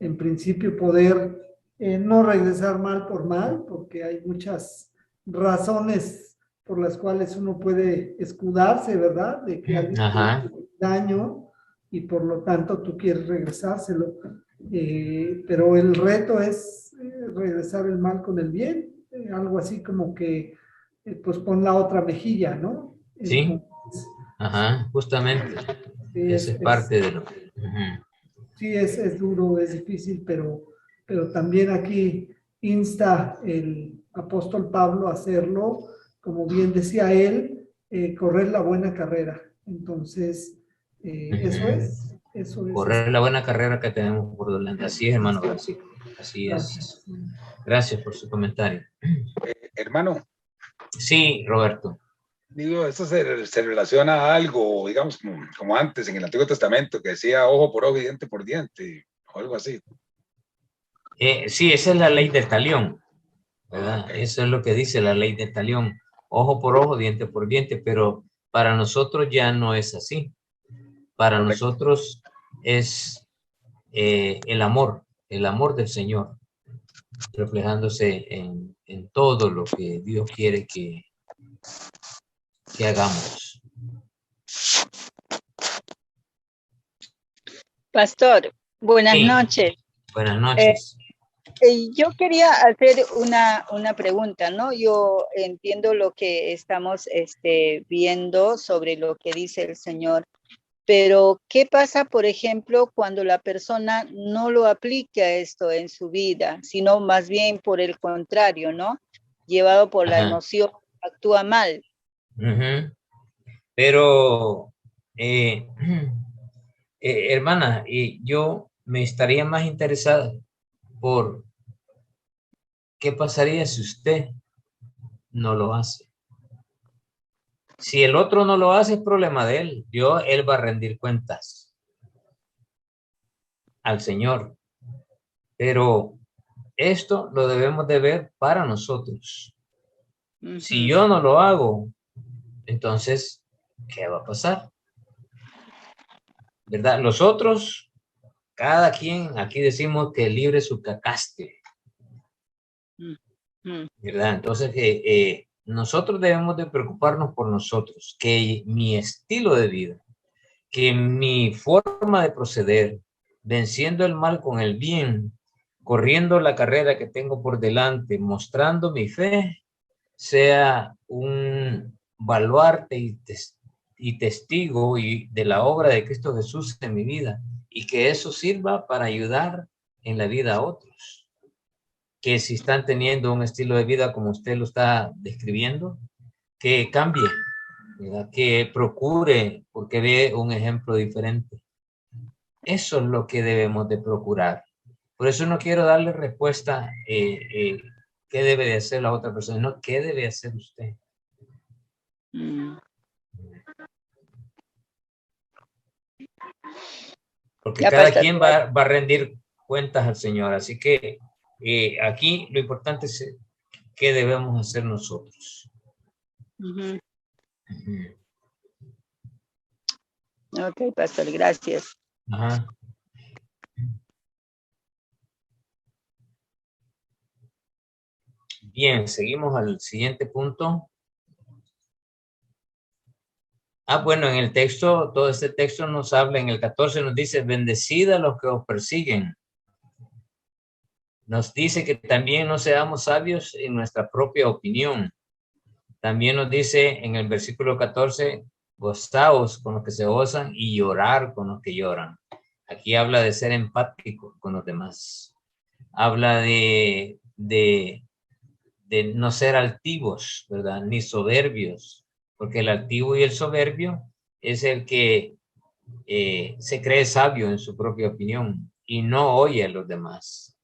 en principio, poder no regresar mal por mal, porque hay muchas razones por las cuales uno puede escudarse, ¿verdad? De que alguien te Ajá. hizo daño y por lo tanto tú quieres regresárselo. Pero el reto es regresar el mal con el bien, algo así como que, pues pon la otra mejilla, ¿no? Sí. Entonces, Ajá. Justamente. sí, Esa es parte de lo. Ujú. sí es duro, es difícil, pero también aquí insta el apóstol Pablo a hacerlo, como bien decía él, correr la buena carrera. Entonces, Ujú. eso es, Correr la buena carrera que tenemos por delante. Así es, hermano Francisco. Así es. gracias. Gracias por su comentario. Hermano, Sí, Roberto. digo, esto se relaciona a algo, digamos, como antes en el Antiguo Testamento, que decía ojo por ojo y diente por diente, o algo así. Sí, esa es la ley del talión, Ah, ¿verdad? ok. Eso es lo que dice la ley del talión. Ojo por ojo, diente por diente, pero para nosotros ya no es así. Para Correcto. nosotros es el amor del Señor, reflejándose en todo lo que Dios quiere que hagamos. Pastor, buenas Sí, noches. buenas Eh, noches. yo quería hacer una pregunta, ¿no? Yo entiendo lo que estamos viendo sobre lo que dice el Señor, pero ¿qué pasa, por ejemplo, cuando la persona no lo aplica esto en su vida, sino más bien por el contrario, ¿no? Llevado por la Ajá. emoción, actúa mal. Ujú. Pero, hermana, yo me estaría más interesada por qué pasaría si usted no lo hace. Si el otro no lo hace, es problema de él. Él va a rendir cuentas al Señor. Pero esto lo debemos de ver para nosotros. Si Ujú, yo no lo hago, entonces, ¿qué va a pasar? ¿Verdad? Los otros, cada quien, aquí decimos que libre su cacaste, ujú, ¿verdad? Entonces, nosotros debemos de preocuparnos por nosotros, que mi estilo de vida, que mi forma de proceder, venciendo el mal con el bien, corriendo la carrera que tengo por delante, mostrando mi fe, sea un baluarte y testigo de la obra de Cristo Jesús en mi vida y que eso sirva para ayudar en la vida a otros. Que si están teniendo un estilo de vida como usted lo está describiendo, que cambie, ¿verdad? Que procure porque ve un ejemplo diferente. Eso es lo que debemos de procurar. Por eso no quiero darle respuesta qué debe de hacer la otra persona, no, qué debe hacer usted. ujú. Porque Ya, cada pastor, quien va a rendir cuentas al Señor. Así que aquí lo importante es qué debemos hacer nosotros. ujú. Ujú. Ok, pastor, gracias. Ajá. Bien, seguimos al siguiente punto. Bueno, en el texto, todo este texto nos habla, en el 14 nos dice, bendecid a los que os persiguen. Nos dice que también no seamos sabios en nuestra propia opinión. También nos dice en el versículo 14, gozaos con los que se gozan y llorar con los que lloran. Aquí habla de ser empático con los demás. Habla de no ser altivos, ¿verdad? Ni soberbios, porque el altivo y el soberbio es el que se cree sabio en su propia opinión y no oye a los demás.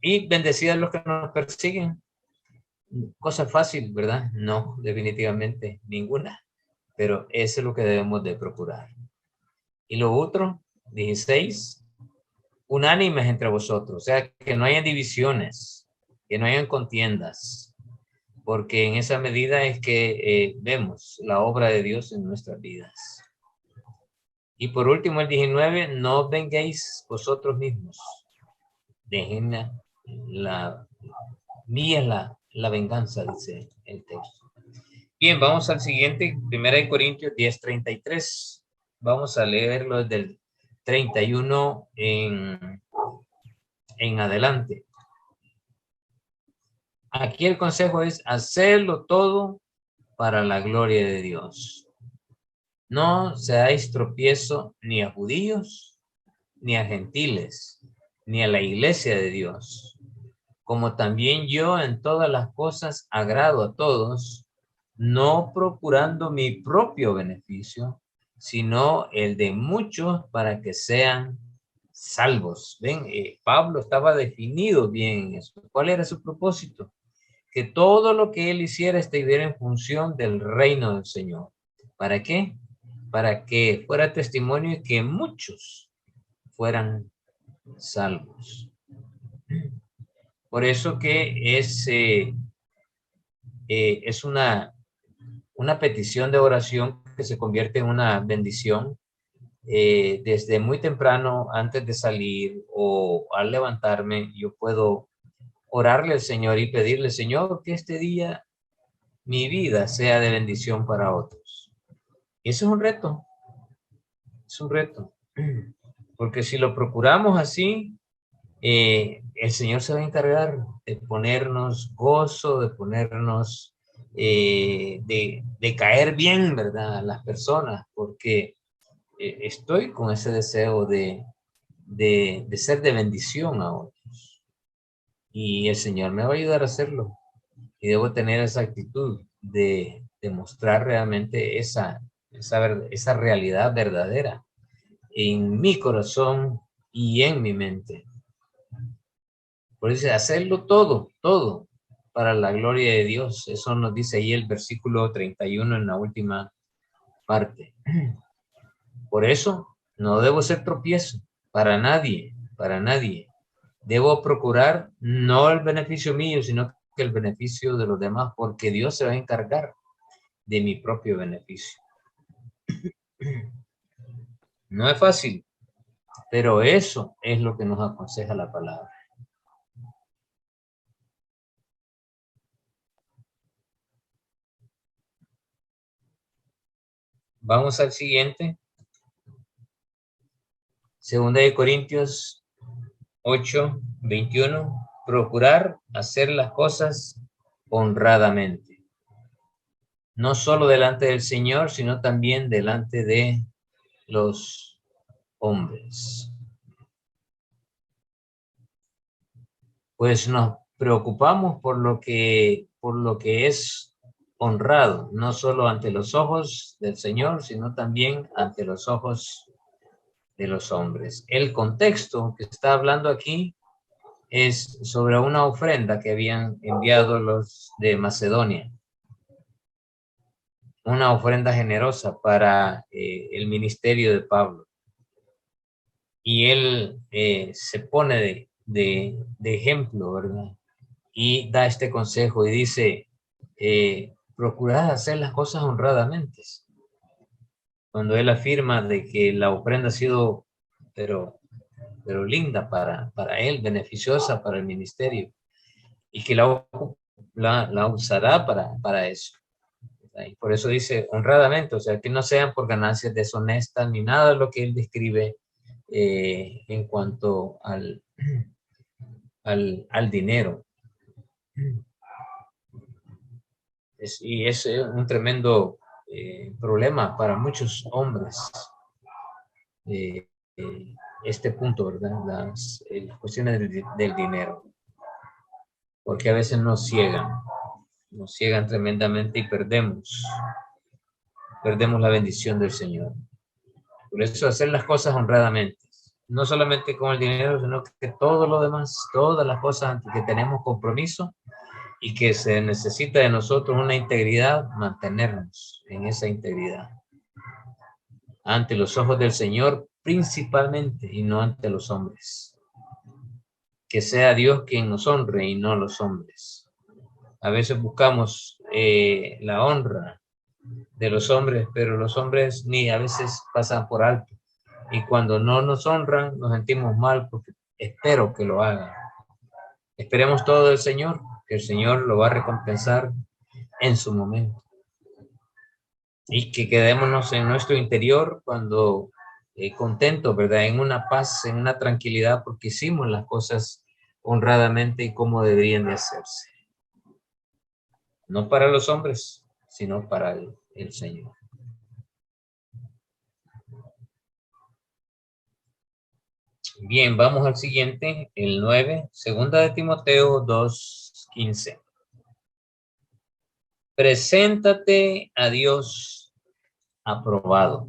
Y bendecidas los que nos persiguen. Cosa fácil, ¿verdad? No, definitivamente ninguna. Pero eso es lo que debemos de procurar. Y lo otro, 16, unánimes entre vosotros. O sea, que no haya divisiones, que no hayan contiendas. Porque en esa medida es que vemos la obra de Dios en nuestras vidas. Y por último, el 19, no vengáis vosotros mismos. Dejen mía es la venganza, dice el texto. Bien, vamos al siguiente, 1 Corintios 10:33. Vamos a leerlo desde el 31 en adelante. Aquí el consejo es hacerlo todo para la gloria de Dios. No seáis tropiezo ni a judíos, ni a gentiles, ni a la iglesia de Dios. Como también yo en todas las cosas agrado a todos, no procurando mi propio beneficio, sino el de muchos para que sean salvos. Ven, Pablo estaba definido bien en eso. ¿Cuál era su propósito? Que todo lo que él hiciera estuviera en función del reino del Señor. ¿Para qué? Para que fuera testimonio y que muchos fueran salvos. Por eso que es una petición de oración que se convierte en una bendición desde muy temprano, antes de salir o al levantarme, yo puedo orarle al Señor y pedirle, Señor, que este día mi vida sea de bendición para otros. Y eso es un reto. Es un reto. Porque si lo procuramos así, el Señor se va a encargar de ponernos gozo, de ponernos, de caer bien, ¿verdad? A las personas, porque estoy con ese deseo de ser de bendición a otros. Y el Señor me va a ayudar a hacerlo. Y debo tener esa actitud de mostrar realmente esa realidad verdadera en mi corazón y en mi mente. Por eso, hacerlo todo para la gloria de Dios. Eso nos dice ahí el versículo 31 en la última parte. Por eso, no debo ser tropiezo para nadie, para nadie. Debo procurar no el beneficio mío, sino que el beneficio de los demás, porque Dios se va a encargar de mi propio beneficio. No es fácil, pero eso es lo que nos aconseja la palabra. Vamos al siguiente. 2 Corintios 8:21. Procurar hacer las cosas honradamente. No solo delante del Señor, sino también delante de los hombres. Pues nos preocupamos por lo que es honrado, no solo ante los ojos del Señor, sino también ante los ojos de los hombres. El contexto que está hablando aquí es sobre una ofrenda que habían enviado los de Macedonia. Una ofrenda generosa para el ministerio de Pablo. Y él se pone de ejemplo, ¿verdad? Y da este consejo y dice, procurad hacer las cosas honradamente. Cuando él afirma de que la ofrenda ha sido, pero linda para él, beneficiosa para el ministerio, y que la usará para eso. Y por eso dice honradamente, o sea, que no sean por ganancias deshonestas ni nada de lo que él describe en cuanto al dinero. Y es un tremendo problema para muchos hombres. Este punto, ¿verdad? Las cuestiones del dinero. Porque a veces nos ciegan tremendamente y perdemos la bendición del Señor. Por eso hacer las cosas honradamente. no solamente con el dinero, sino que todo lo demás, todas las cosas ante que tenemos compromiso y que se necesita de nosotros una integridad, mantenernos en esa integridad ante los ojos del Señor principalmente y no ante los hombres. Que sea Dios quien nos honre y no los hombres. A veces buscamos la honra de los hombres, pero los hombres ni a veces pasan por alto. Y cuando no nos honran, nos sentimos mal porque espero que lo hagan. Esperemos todo del Señor, que el Señor lo va a recompensar en su momento. Y que quedémonos en nuestro interior cuando contentos, ¿verdad? En una paz, en una tranquilidad, porque hicimos las cosas honradamente y como deberían de hacerse. No para los hombres, sino para el Señor. Bien, vamos al siguiente, el 9, segunda de Timoteo 2:15. Preséntate a Dios aprobado.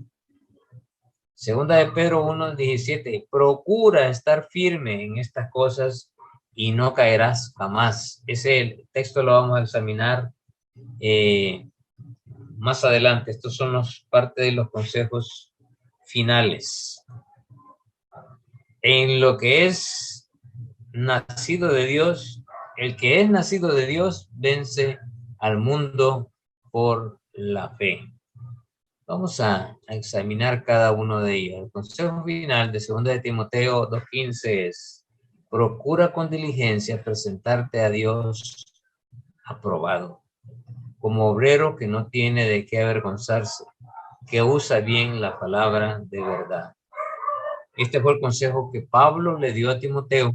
Segunda de Pedro 1:17. Procura estar firme en estas cosas y no caerás jamás. Ese texto lo vamos a examinar más adelante. Estos son parte de los consejos finales. En lo que es nacido de Dios, el que es nacido de Dios vence al mundo por la fe. Vamos a examinar cada uno de ellos. El consejo final de 2 de Timoteo 2:15 es: procura con diligencia presentarte a Dios aprobado, como obrero que no tiene de qué avergonzarse, que usa bien la palabra de verdad. Este fue el consejo que Pablo le dio a Timoteo,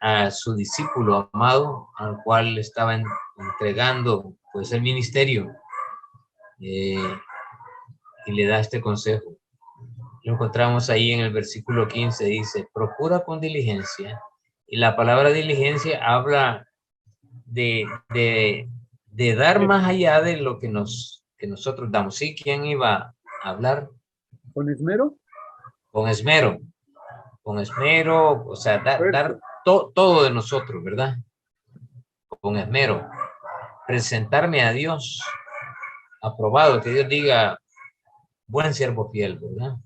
a su discípulo amado, al cual estaba entregando pues el ministerio, y le da este consejo. Lo encontramos ahí en el versículo 15, dice: procura con diligencia. Y la palabra diligencia habla de dar más allá de lo que nosotros damos. ¿Sí? ¿Quién iba a hablar? ¿Con esmero? Con esmero. Con esmero, o sea, dar todo de nosotros, ¿verdad? Con esmero. Presentarme a Dios aprobado, que Dios diga: buen siervo fiel, ¿verdad?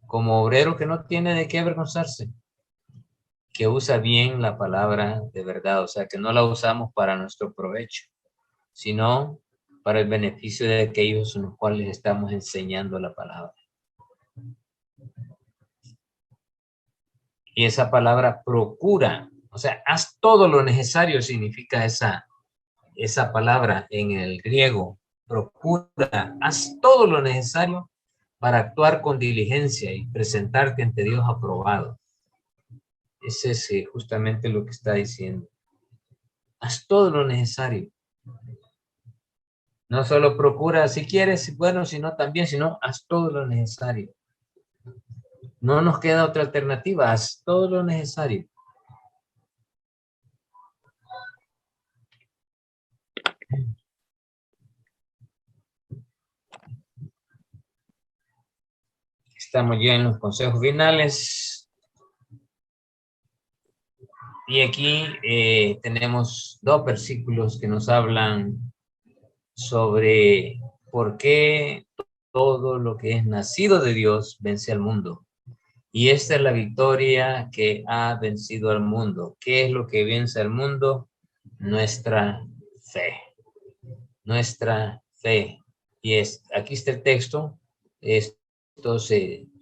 Como obrero que no tiene de qué avergonzarse, que usa bien la palabra de verdad, o sea, que no la usamos para nuestro provecho, sino para el beneficio de aquellos en los cuales estamos enseñando la palabra. Y esa palabra procura, o sea, haz todo lo necesario, significa esa palabra en el griego. Procura, haz todo lo necesario para actuar con diligencia y presentarte ante Dios aprobado. Ese es justamente lo que está diciendo. Haz todo lo necesario. No solo procura si quieres, bueno, sino también, sino haz todo lo necesario. No nos queda otra alternativa, haz todo lo necesario. Estamos ya en los consejos finales. Y aquí tenemos 2 versículos que nos hablan sobre por qué todo lo que es nacido de Dios vence al mundo. Y esta es la victoria que ha vencido al mundo. ¿Qué es lo que vence al mundo? Nuestra fe. Nuestra fe. Y aquí está el texto, estos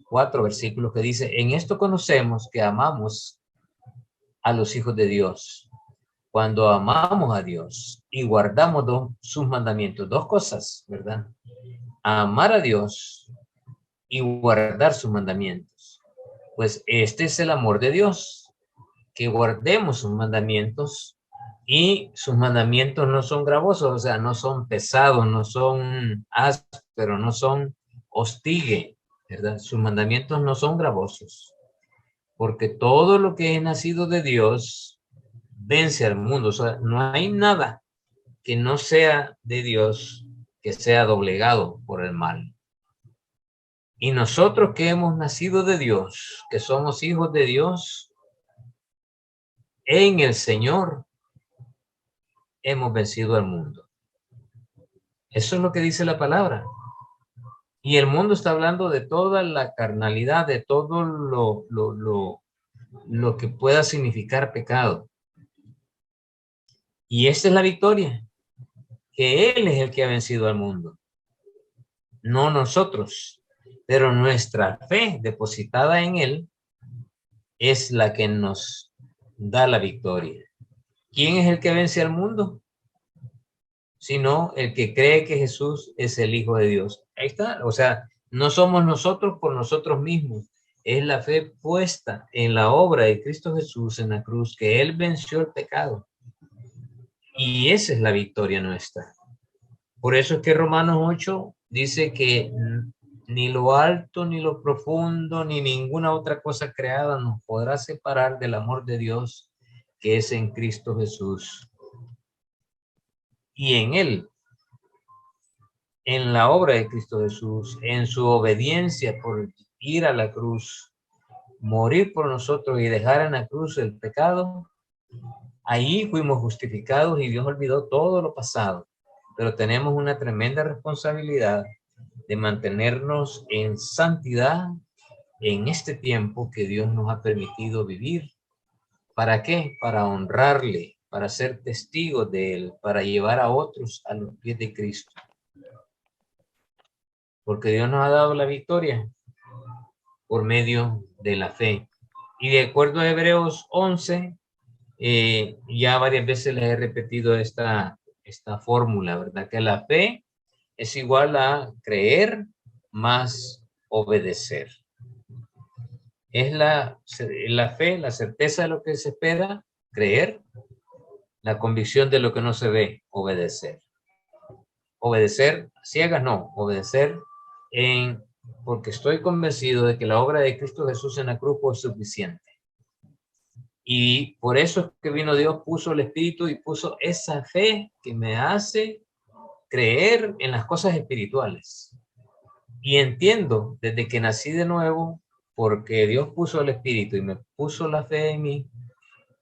4 versículos que dice: en esto conocemos que amamos a los hijos de Dios, cuando amamos a Dios y guardamos sus mandamientos. 2 cosas, ¿verdad? Amar a Dios y guardar sus mandamientos. Pues este es el amor de Dios, que guardemos sus mandamientos, y sus mandamientos no son gravosos, o sea, no son pesados, no son ásperos, no son hostigue, ¿verdad? Sus mandamientos no son gravosos, porque todo lo que es nacido de Dios vence al mundo. O sea, no hay nada que no sea de Dios que sea doblegado por el mal. Y nosotros que hemos nacido de Dios, que somos hijos de Dios, en el Señor hemos vencido al mundo. Eso es lo que dice la palabra. Y el mundo está hablando de toda la carnalidad, de todo lo que pueda significar pecado. Y esta es la victoria, que Él es el que ha vencido al mundo, no nosotros. Pero nuestra fe depositada en Él es la que nos da la victoria. ¿Quién es el que vence al mundo? Sino el que cree que Jesús es el Hijo de Dios. Ahí está. O sea, no somos nosotros por nosotros mismos. Es la fe puesta en la obra de Cristo Jesús en la cruz, que Él venció el pecado. Y esa es la victoria nuestra. Por eso es que Romanos 8 dice que ni lo alto, ni lo profundo, ni ninguna otra cosa creada nos podrá separar del amor de Dios que es en Cristo Jesús. Y en Él, en la obra de Cristo Jesús, en su obediencia por ir a la cruz, morir por nosotros y dejar en la cruz el pecado, ahí fuimos justificados y Dios olvidó todo lo pasado. Pero tenemos una tremenda responsabilidad de mantenernos en santidad en este tiempo que Dios nos ha permitido vivir. ¿Para qué? Para honrarle, para ser testigos de Él, para llevar a otros a los pies de Cristo. Porque Dios nos ha dado la victoria por medio de la fe. Y de acuerdo a Hebreos 11, ya varias veces les he repetido esta fórmula, ¿verdad? Que la fe es igual a creer más obedecer. Es la fe, la certeza de lo que se espera, creer, la convicción de lo que no se ve, obedecer. Obedecer ciegas, no, obedecer porque estoy convencido de que la obra de Cristo Jesús en la cruz fue suficiente. Y por eso es que vino Dios, puso el Espíritu y puso esa fe que me hace creer en las cosas espirituales. Y entiendo desde que nací de nuevo, porque Dios puso el Espíritu y me puso la fe en mí,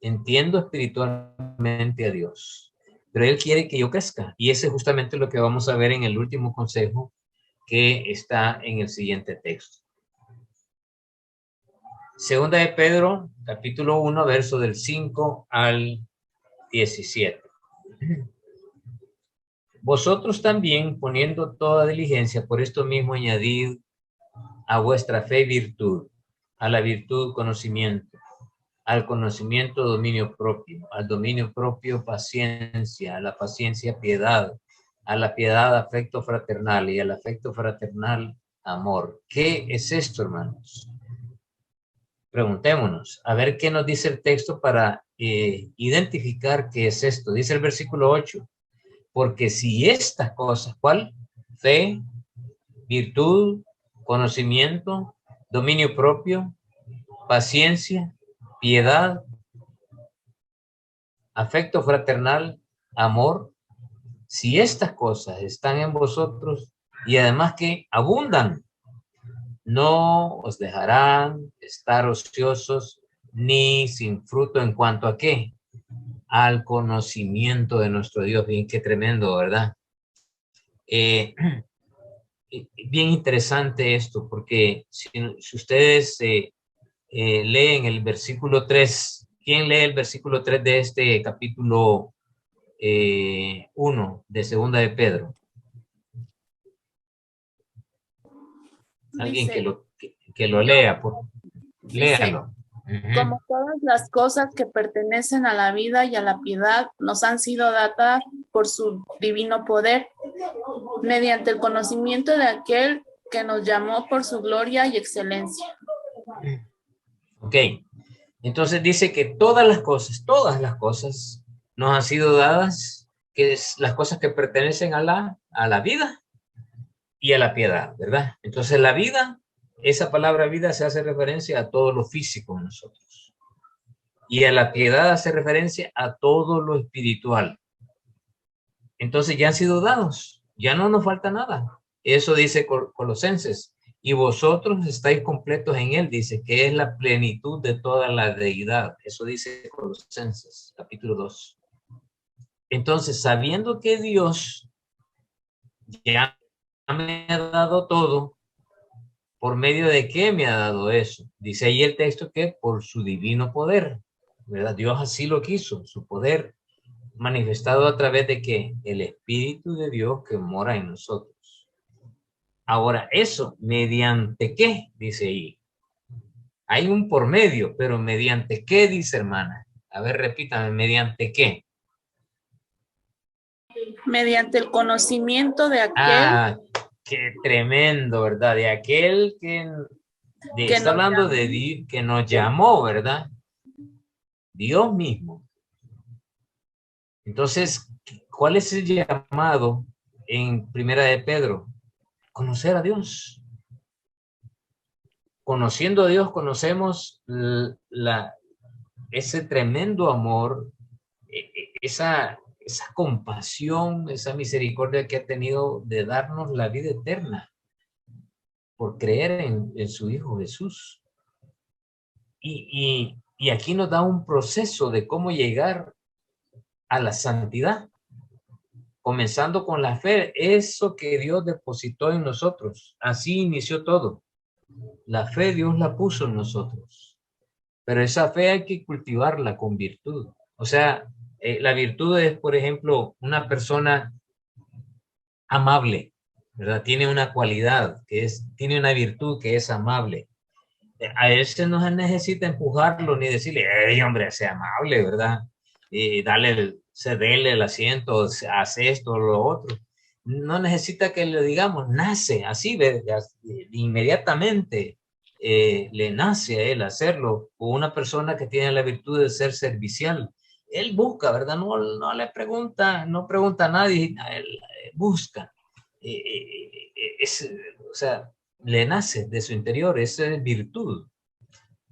entiendo espiritualmente a Dios. Pero Él quiere que yo crezca. Y ese es justamente lo que vamos a ver en el último consejo que está en el siguiente texto. Segunda de Pedro, capítulo 1, verso del 5 al 17. Vosotros también, poniendo toda diligencia, por esto mismo añadid a vuestra fe virtud, a la virtud conocimiento, al conocimiento dominio propio, al dominio propio paciencia, a la paciencia piedad, a la piedad afecto fraternal y al afecto fraternal amor. ¿Qué es esto, hermanos? Preguntémonos, a ver qué nos dice el texto para identificar qué es esto. Dice el versículo 8, porque si estas cosas, ¿cuál? Fe, virtud, conocimiento, dominio propio, paciencia, piedad, afecto fraternal, amor, si estas cosas están en vosotros y además que abundan, no os dejarán estar ociosos ni sin fruto en cuanto a qué, al conocimiento de nuestro Dios. Bien, qué tremendo, ¿verdad? Bien interesante esto, porque si ustedes leen el versículo 3, ¿quién lee el versículo 3 de este capítulo 1 de Segunda de Pedro? Alguien Dice, que lo lea, léalo. como todas las cosas que pertenecen a la vida y a la piedad nos han sido dadas por su divino poder, mediante el conocimiento de aquel que nos llamó por su gloria y excelencia. Ok, entonces dice que todas las cosas nos han sido dadas, que es las cosas que pertenecen a la vida y a la piedad, ¿verdad? Entonces la vida, esa palabra vida se hace referencia a todo lo físico en nosotros. Y a la piedad hace referencia a todo lo espiritual. Entonces ya han sido dados, ya no nos falta nada. Eso dice Colosenses. y vosotros estáis completos en él, dice, que es la plenitud de toda la deidad. Eso dice Colosenses, capítulo 2. Entonces, sabiendo que Dios ya me ha dado todo, ¿por medio de qué me ha dado eso? Dice ahí el texto que por su divino poder, ¿verdad? Dios así lo quiso, su poder manifestado a través de que el Espíritu de Dios que mora en nosotros. Ahora, eso, ¿mediante qué? Dice ahí. Hay un por medio, pero ¿mediante qué? Dice hermana. A ver, repítame, ¿mediante qué? Mediante el conocimiento de aquel Ah, qué tremendo, ¿verdad? De aquel que está hablando de Dios, que nos llamó, ¿verdad? Dios mismo. Entonces, ¿cuál es el llamado en Primera de Pedro? Conocer a Dios. Conociendo a Dios, conocemos ese tremendo amor, esa compasión, esa misericordia que ha tenido de darnos la vida eterna por creer en su Hijo Jesús. Y aquí nos da un proceso de cómo llegar a la santidad, comenzando con la fe, eso que Dios depositó en nosotros. Así inició todo. La fe Dios la puso en nosotros, pero esa fe hay que cultivarla con virtud. O sea, la virtud es, por ejemplo, una persona amable, ¿verdad? Tiene una cualidad tiene una virtud que es amable. A ese no se necesita empujarlo ni decirle, hey, hombre, sea amable, ¿verdad? Cederle el asiento, hace esto o lo otro. No necesita que le digamos, nace así, inmediatamente le nace a él hacerlo. O una persona que tiene la virtud de ser servicial, él busca, ¿verdad? No le pregunta, no pregunta a nadie, él busca. O sea, le nace de su interior, esa es virtud.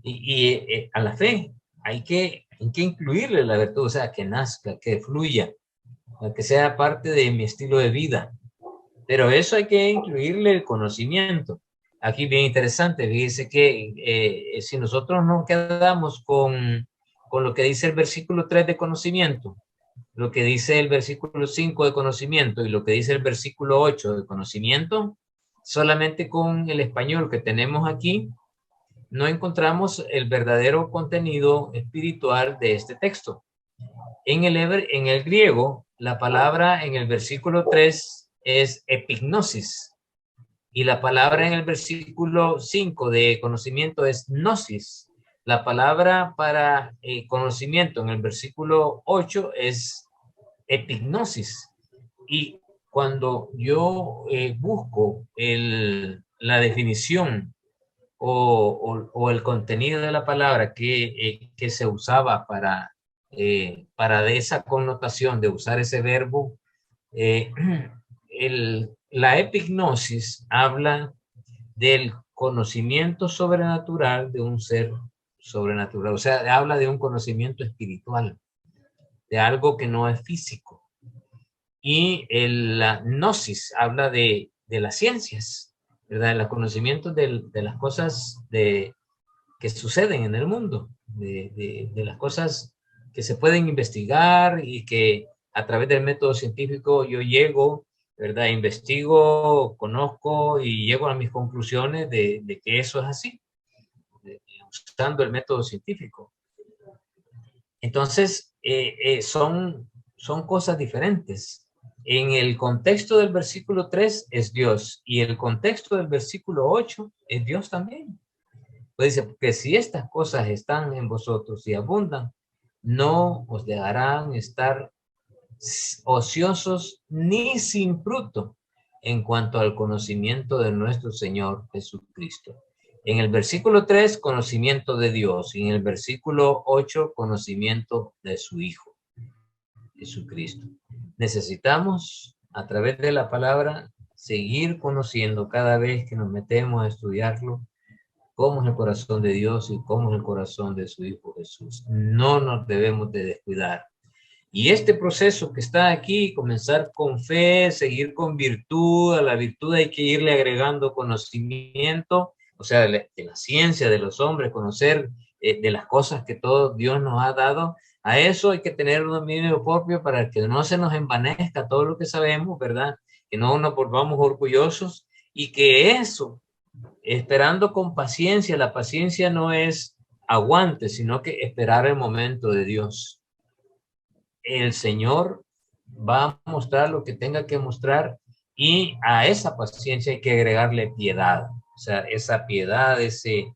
Y a la fe hay que incluirle la virtud, o sea, que nazca, que fluya, que sea parte de mi estilo de vida. Pero eso hay que incluirle el conocimiento. Aquí bien interesante, fíjese que si nosotros nos quedamos con lo que dice el versículo 3 de conocimiento, lo que dice el versículo 5 de conocimiento y lo que dice el versículo 8 de conocimiento, solamente con el español que tenemos aquí, no encontramos el verdadero contenido espiritual de este texto. En el griego, la palabra en el versículo 3 es epignosis y la palabra en el versículo 5 de conocimiento es gnosis. La palabra para conocimiento en el versículo 8 es epignosis. Y cuando yo busco la definición o el contenido de la palabra que se usaba para de esa connotación de usar ese verbo, la epignosis habla del conocimiento sobrenatural de un ser sobrenatural, o sea, habla de un conocimiento espiritual, de algo que no es físico. Y la gnosis habla de las ciencias, ¿verdad? El conocimiento de las cosas que suceden en el mundo, de las cosas que se pueden investigar y que a través del método científico yo llego, ¿verdad? Investigo, conozco y llego a mis conclusiones de que eso es así, usando el método científico. Entonces, son cosas diferentes. En el contexto del versículo 3 es Dios y el contexto del versículo 8 es Dios también. Pues dice, porque si estas cosas están en vosotros y abundan, no os dejarán estar ociosos ni sin fruto en cuanto al conocimiento de nuestro Señor Jesucristo. En el versículo 3, conocimiento de Dios, y en el versículo 8, conocimiento de su Hijo, Jesucristo. Necesitamos, a través de la palabra, seguir conociendo cada vez que nos metemos a estudiarlo, cómo es el corazón de Dios y cómo es el corazón de su Hijo Jesús. No nos debemos de descuidar. Y este proceso que está aquí, comenzar con fe, seguir con virtud, a la virtud hay que irle agregando conocimiento, o sea, de la ciencia de los hombres, conocer de las cosas que todo Dios nos ha dado. A eso hay que tener un dominio propio para que no se nos envanezca todo lo que sabemos, ¿verdad? Que no nos volvamos orgullosos y que eso, esperando con paciencia, la paciencia no es aguante, sino que esperar el momento de Dios. El Señor va a mostrar lo que tenga que mostrar y a esa paciencia hay que agregarle piedad. O sea, esa piedad, ese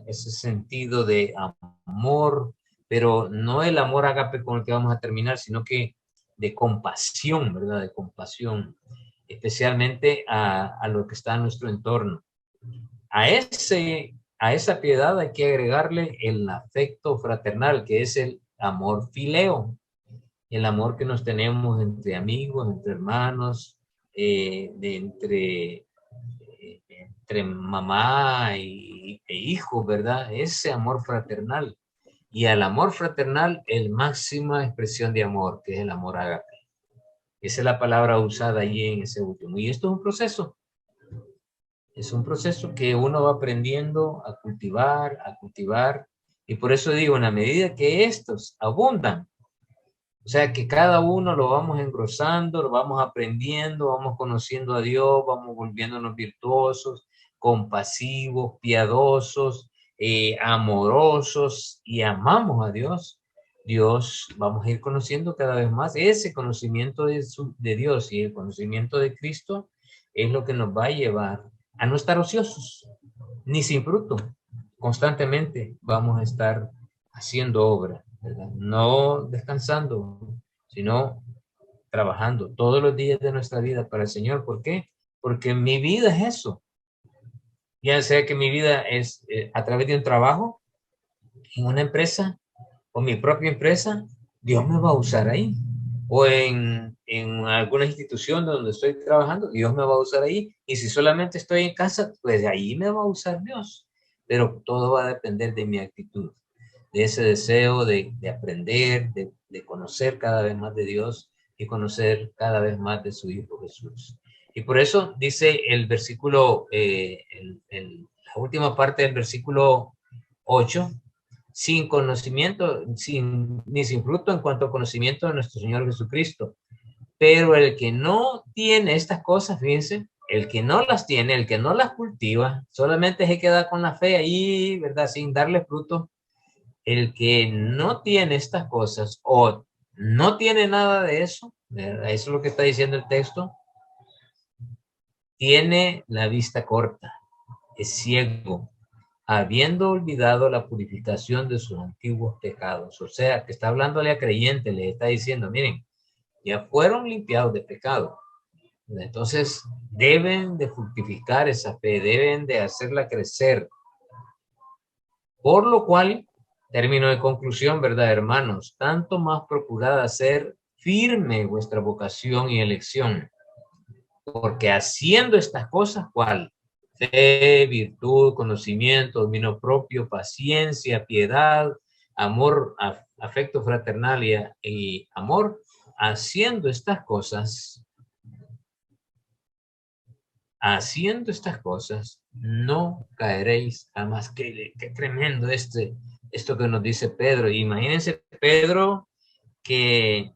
sentido de amor, pero no el amor ágape con el que vamos a terminar, sino que de compasión, ¿verdad? De compasión, especialmente a lo que está en nuestro entorno. A esa piedad hay que agregarle el afecto fraternal, que es el amor fileo, el amor que nos tenemos entre amigos, entre hermanos, entre mamá e hijo, ¿verdad? Ese amor fraternal. Y al amor fraternal, el máxima expresión de amor, que es el amor ágape. Esa es la palabra usada allí en ese último. Y esto es un proceso. Es un proceso que uno va aprendiendo a cultivar, y por eso digo, en la medida que estos abundan, o sea, que cada uno lo vamos engrosando, lo vamos aprendiendo, vamos conociendo a Dios, vamos volviéndonos virtuosos, compasivos, piadosos, amorosos, y amamos a Dios. Dios, vamos a ir conociendo cada vez más ese conocimiento de Dios, y el conocimiento de Cristo es lo que nos va a llevar a no estar ociosos, ni sin fruto. Constantemente vamos a estar haciendo obra, ¿verdad? No descansando, sino trabajando todos los días de nuestra vida para el Señor. ¿Por qué? Porque mi vida es eso. Ya sea que mi vida es a través de un trabajo, en una empresa, o mi propia empresa, Dios me va a usar ahí. O en alguna institución donde estoy trabajando, Dios me va a usar ahí. Y si solamente estoy en casa, pues ahí me va a usar Dios. Pero todo va a depender de mi actitud, de ese deseo de aprender, de conocer cada vez más de Dios y conocer cada vez más de su Hijo Jesús. Y por eso dice el versículo, la última parte del versículo 8, sin conocimiento, ni sin fruto en cuanto a conocimiento de nuestro Señor Jesucristo. Pero el que no tiene estas cosas, fíjense, el que no las tiene, el que no las cultiva, solamente se queda con la fe ahí, ¿verdad? Sin darle fruto. El que no tiene estas cosas o no tiene nada de eso, ¿verdad? Eso es lo que está diciendo el texto, tiene la vista corta, es ciego, habiendo olvidado la purificación de sus antiguos pecados. O sea, que está hablándole a creyentes, le está diciendo, miren, ya fueron limpiados de pecado. Entonces, deben de fructificar esa fe, deben de hacerla crecer. Por lo cual, término de conclusión, ¿verdad, hermanos? Tanto más procurad hacer firme vuestra vocación y elección. Porque haciendo estas cosas, ¿cuál? Fe, virtud, conocimiento, dominio propio, paciencia, piedad, amor, afecto fraternal y amor. Haciendo estas cosas, no caeréis jamás. Qué tremendo esto que nos dice Pedro. Imagínense Pedro, que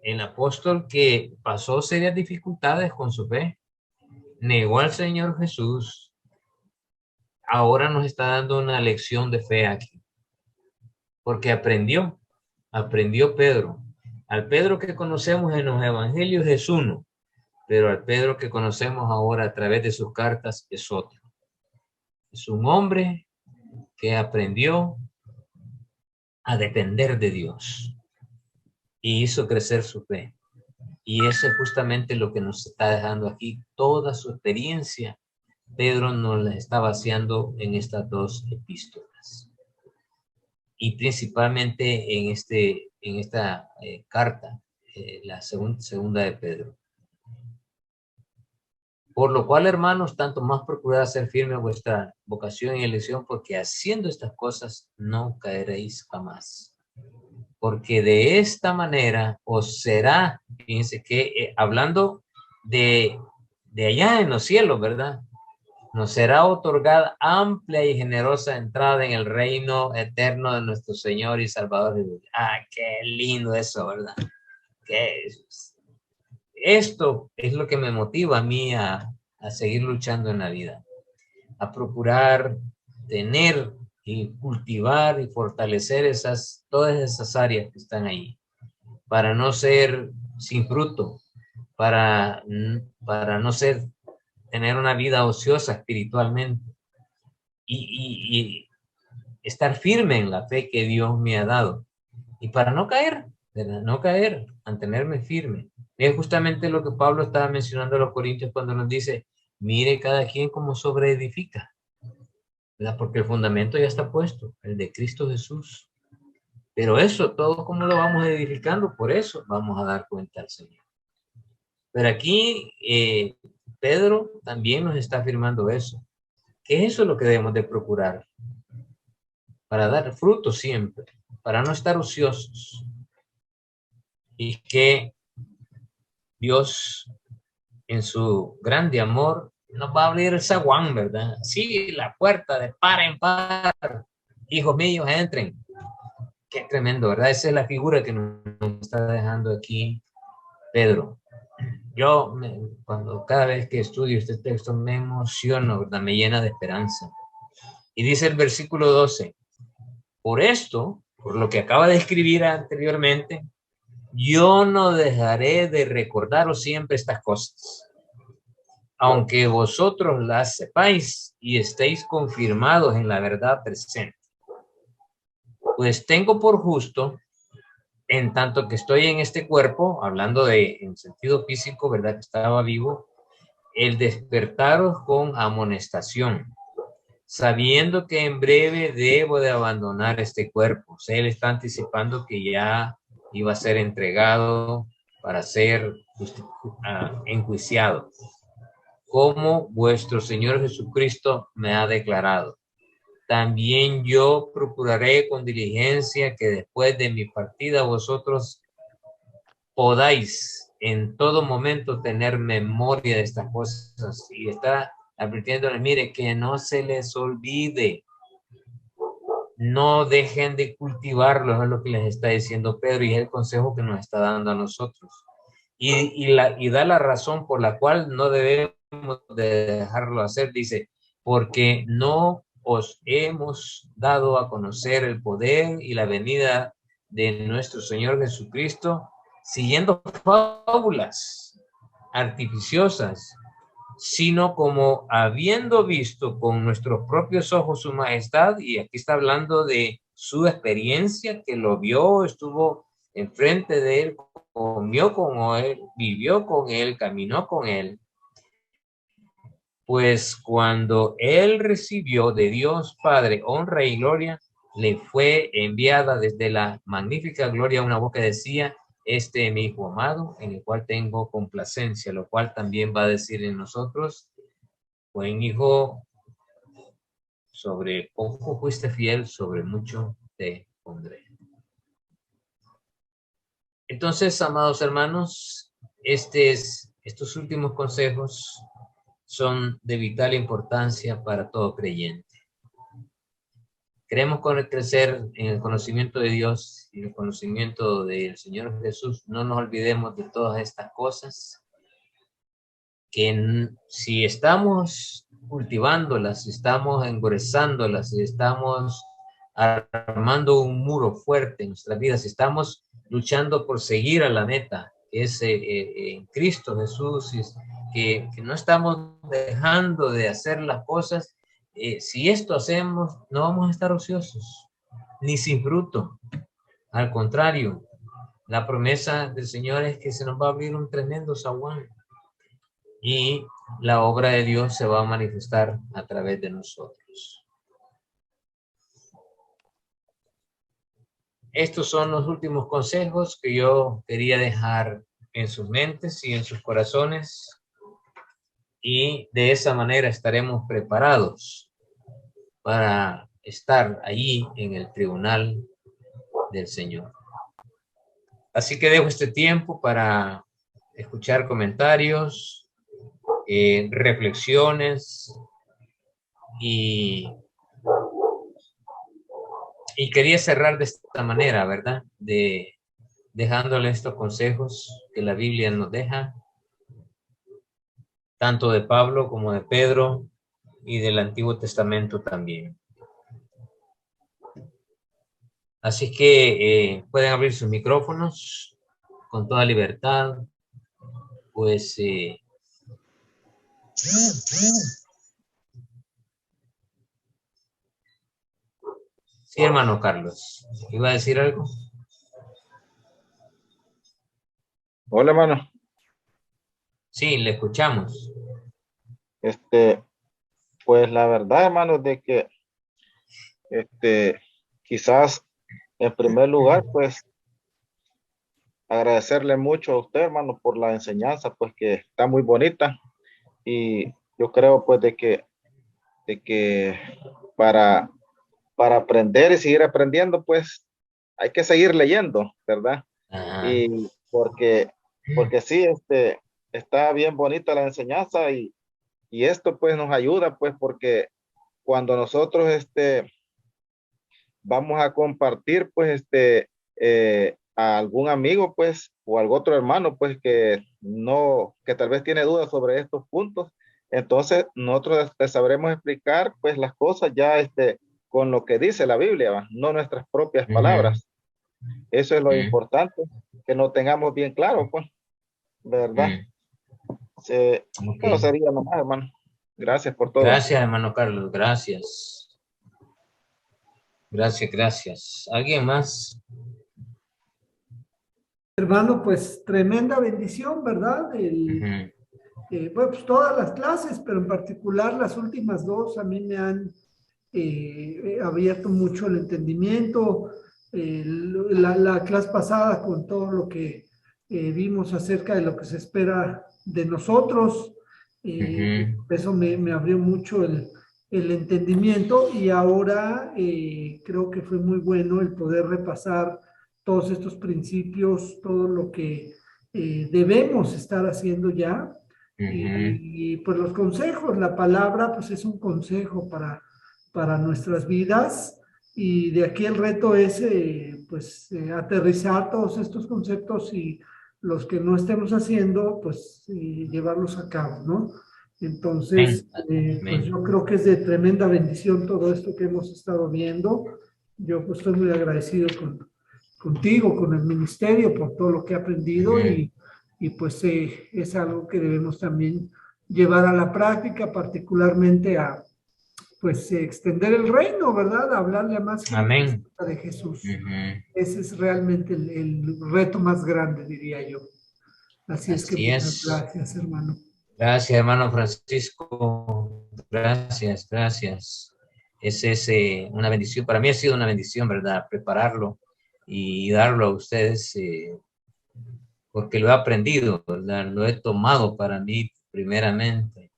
el apóstol que pasó serias dificultades con su fe, negó al Señor Jesús, ahora nos está dando una lección de fe aquí. Porque aprendió Pedro. Al Pedro que conocemos en los evangelios es uno, pero al Pedro que conocemos ahora a través de sus cartas es otro. Es un hombre que aprendió a depender de Dios y hizo crecer su fe. Y eso es justamente lo que nos está dejando aquí. Toda su experiencia, Pedro nos la está vaciando en estas dos epístolas. Y principalmente en esta carta, la segunda de Pedro. Por lo cual, hermanos, tanto más procurad hacer firme vuestra vocación y elección, porque haciendo estas cosas no caeréis jamás. porque de esta manera os será, fíjense que hablando de allá en los cielos, ¿verdad? Nos será otorgada amplia y generosa entrada en el reino eterno de nuestro Señor y Salvador Jesús. Ah, qué lindo eso, ¿verdad? Esto es lo que me motiva a mí a seguir luchando en la vida, a procurar tener y cultivar y fortalecer todas esas áreas que están ahí, para no ser sin fruto, para no tener una vida ociosa espiritualmente y estar firme en la fe que Dios me ha dado, y para no caer, ¿verdad? No caer, mantenerme firme. Es justamente lo que Pablo estaba mencionando a los Corintios cuando nos dice, mire cada quien como sobreedifica, ¿verdad? Porque el fundamento ya está puesto, el de Cristo Jesús. Pero eso, todo como lo vamos edificando, por eso vamos a dar cuenta al Señor. Pero aquí Pedro también nos está afirmando eso, que eso es lo que debemos de procurar, para dar fruto siempre, para no estar ociosos, y que Dios en su grande amor nos va a abrir el zaguán, ¿verdad? Sí, la puerta de par en par, hijos míos, entren. Qué tremendo, ¿verdad? Esa es la figura que nos está dejando aquí Pedro. Yo, cada vez que estudio este texto, me emociono, ¿verdad? Me llena de esperanza. Y dice el versículo 12, por esto, por lo que acaba de escribir anteriormente, yo no dejaré de recordaros siempre estas cosas, aunque vosotros las sepáis y estéis confirmados en la verdad presente. Pues tengo por justo, en tanto que estoy en este cuerpo, hablando en sentido físico, ¿verdad? Que estaba vivo, el despertaros con amonestación, sabiendo que en breve debo de abandonar este cuerpo. O sea, él está anticipando que ya iba a ser entregado para ser enjuiciado, como vuestro Señor Jesucristo me ha declarado. También yo procuraré con diligencia que después de mi partida vosotros podáis en todo momento tener memoria de estas cosas. Y está advirtiéndoles, mire, que no se les olvide, no dejen de cultivarlos, es lo que les está diciendo Pedro, y es el consejo que nos está dando a nosotros. Y da la razón por la cual no debemos de dejarlo hacer. Dice, porque no os hemos dado a conocer el poder y la venida de nuestro Señor Jesucristo siguiendo fábulas artificiosas, sino como habiendo visto con nuestros propios ojos su majestad. Y aquí está hablando de su experiencia, que lo vio, estuvo enfrente de él, comió con él, vivió con él, caminó con él. Pues cuando él recibió de Dios Padre honra y gloria, le fue enviada desde la magnífica gloria una voz que decía, este es mi hijo amado, en el cual tengo complacencia, lo cual también va a decir en nosotros, buen hijo, sobre poco fuiste fiel, sobre mucho te pondré. Entonces, amados hermanos, estos últimos consejos son de vital importancia para todo creyente. Queremos crecer en el conocimiento de Dios y el conocimiento del Señor Jesús. No nos olvidemos de todas estas cosas, que si estamos cultivándolas, si estamos engruesándolas, si estamos armando un muro fuerte en nuestras vidas, si estamos luchando por seguir a la meta, que es en Cristo Jesús, que no estamos dejando de hacer las cosas, si esto hacemos, no vamos a estar ociosos, ni sin fruto. Al contrario, la promesa del Señor es que se nos va a abrir un tremendo zaguán y la obra de Dios se va a manifestar a través de nosotros. Estos son los últimos consejos que yo quería dejar en sus mentes y en sus corazones, y de esa manera estaremos preparados para estar allí en el tribunal del Señor. Así que dejo este tiempo para escuchar comentarios, reflexiones y quería cerrar de esta manera, ¿verdad? Dejándole estos consejos que la Biblia nos deja, tanto de Pablo como de Pedro y del Antiguo Testamento también. Así que pueden abrir sus micrófonos con toda libertad. Pues sí, hermano Carlos, ¿iba a decir algo? Hola, hermano. Sí, le escuchamos. Pues la verdad, hermano, de que quizás en primer lugar, pues agradecerle mucho a usted, hermano, por la enseñanza, pues que está muy bonita, y yo creo pues de que para aprender y seguir aprendiendo, pues hay que seguir leyendo, ¿verdad? Ajá. Y porque sí, está bien bonita la enseñanza, y esto pues nos ayuda, pues, porque cuando nosotros vamos a compartir, pues, a algún amigo, pues, o algún otro hermano, pues, que tal vez tiene dudas sobre estos puntos, entonces nosotros sabremos explicar, pues, las cosas ya, con lo que dice la Biblia, ¿va? No nuestras propias palabras. Eso es lo importante, que nos tengamos bien claro, pues, ¿verdad? Eso sería nomás, hermano. Gracias por todo. Gracias, hermano Carlos, gracias. Gracias. ¿Alguien más? Hermano, pues tremenda bendición, ¿verdad? Bueno, pues todas las clases, pero en particular las últimas dos a mí me han abierto mucho el entendimiento. La clase pasada con todo lo que vimos acerca de lo que se espera de nosotros, eso me abrió mucho el entendimiento, y ahora creo que fue muy bueno el poder repasar todos estos principios, todo lo que debemos estar haciendo ya. Y pues los consejos, la palabra pues es un consejo para nuestras vidas, y de aquí el reto es aterrizar todos estos conceptos, y los que no estemos haciendo pues llevarlos a cabo, ¿no? Entonces pues yo creo que es de tremenda bendición todo esto que hemos estado viendo. Yo pues estoy muy agradecido contigo, con el ministerio, por todo lo que he aprendido, y pues es algo que debemos también llevar a la práctica, particularmente a pues extender el reino, ¿verdad? Hablarle a más gente de Jesús. Ese es realmente el reto más grande, diría yo. Así es que muchas gracias, hermano. Gracias, hermano Francisco. Gracias. Esa es una bendición. Para mí ha sido una bendición, ¿verdad? Prepararlo y darlo a ustedes, porque lo he aprendido, ¿verdad? Lo he tomado para mí primeramente,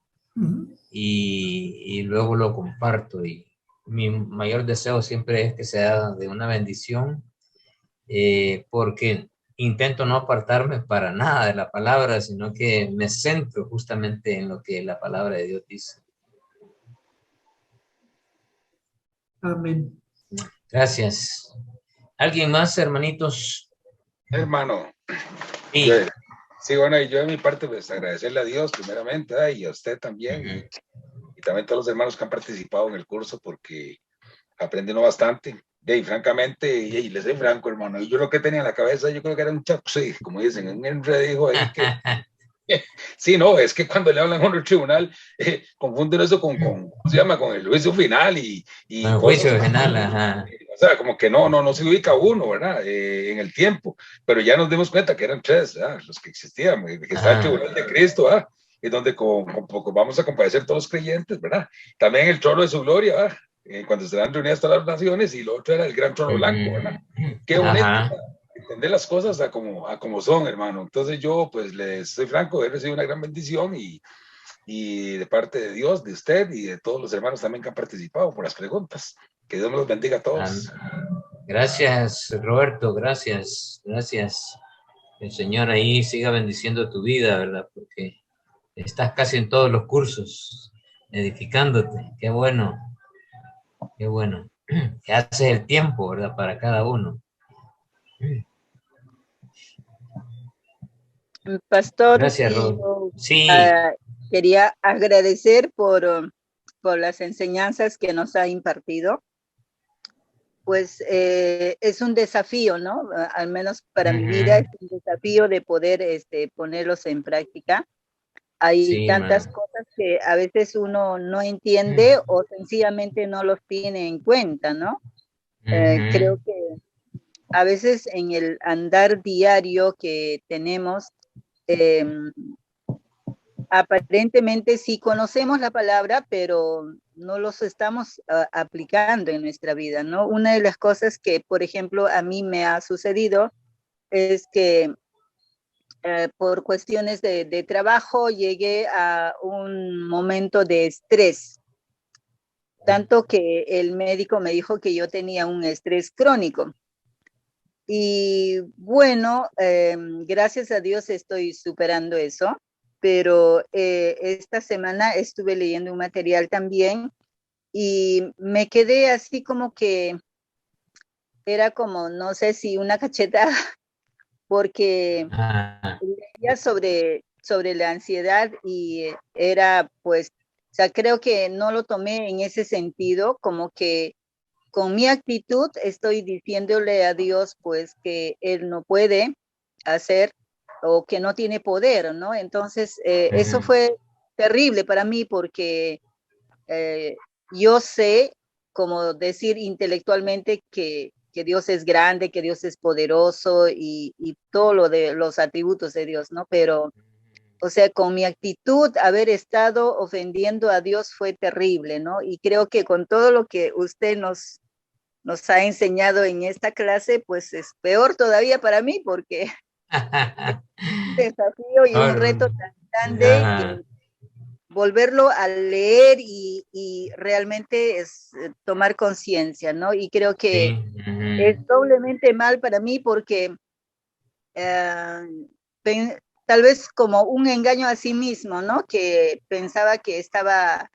y luego lo comparto, y mi mayor deseo siempre es que sea de una bendición, porque intento no apartarme para nada de la palabra, sino que me centro justamente en lo que la palabra de Dios dice. Amén. Gracias. ¿Alguien más, hermanitos? Hermano. Sí. Sí, bueno, y yo de mi parte, pues agradecerle a Dios primeramente, y a usted también, y también a todos los hermanos que han participado en el curso, porque aprenden bastante. Y francamente, y les soy franco, hermano, y yo lo que tenía en la cabeza, yo creo que era un chapsui, como dicen, un enredijo ahí que... Sí, no, es que cuando le hablan con el tribunal, confunden eso con ¿cómo se llama? Con el juicio final y el juicio final, ajá. O sea, como que no se ubica uno, ¿verdad? En el tiempo, pero ya nos dimos cuenta que eran tres, ¿verdad? Los que existían, que está el tribunal de Cristo, ¿verdad? Es donde vamos a compadecer todos los creyentes, ¿verdad? También el trono de su gloria, ¿verdad? Cuando serán reunidas todas las naciones, y lo otro era el gran trono blanco, ¿verdad? Qué bonito, ¿verdad? Entender las cosas a como son, hermano. Entonces yo, pues, les soy franco, he recibido una gran bendición, y de parte de Dios, de usted y de todos los hermanos también que han participado por las preguntas. Que Dios me los bendiga a todos. Gracias, Roberto, gracias. el Señor ahí siga bendiciendo tu vida, ¿verdad? Porque estás casi en todos los cursos, edificándote. Qué bueno, qué bueno. Que haces el tiempo, ¿verdad? Para cada uno. Pastor, Gracias, y Rod. yo Sí. quería agradecer por las enseñanzas que nos ha impartido. Pues es un desafío, ¿no? Al menos para mi vida es un desafío de poder ponerlos en práctica. Hay Sí, tantas hermano. cosas que a veces uno no entiende o sencillamente no los tiene en cuenta, ¿no? Creo que a veces en el andar diario que tenemos, aparentemente sí conocemos la palabra, pero no los estamos aplicando en nuestra vida, ¿no? Una de las cosas que, por ejemplo, a mí me ha sucedido es que por cuestiones de trabajo llegué a un momento de estrés, tanto que el médico me dijo que yo tenía un estrés crónico. Y bueno, gracias a Dios estoy superando eso, pero esta semana estuve leyendo un material también y me quedé así como que era como, no sé si una cachetada, porque leía sobre la ansiedad y era pues, o sea, creo que no lo tomé en ese sentido, como que con mi actitud estoy diciéndole a Dios pues que Él no puede hacer o que no tiene poder, ¿no? Entonces, eso fue terrible para mí porque yo sé, como decir intelectualmente, que Dios es grande, que Dios es poderoso y todo lo de los atributos de Dios, ¿no? Pero, o sea, con mi actitud, haber estado ofendiendo a Dios fue terrible, ¿no? Y creo que con todo lo que usted nos ha enseñado en esta clase, pues es peor todavía para mí porque es un desafío y un reto tan grande que volverlo a leer y realmente es tomar conciencia, ¿no? Y creo que es doblemente mal para mí porque tal vez como un engaño a sí mismo, ¿no? Que pensaba que estaba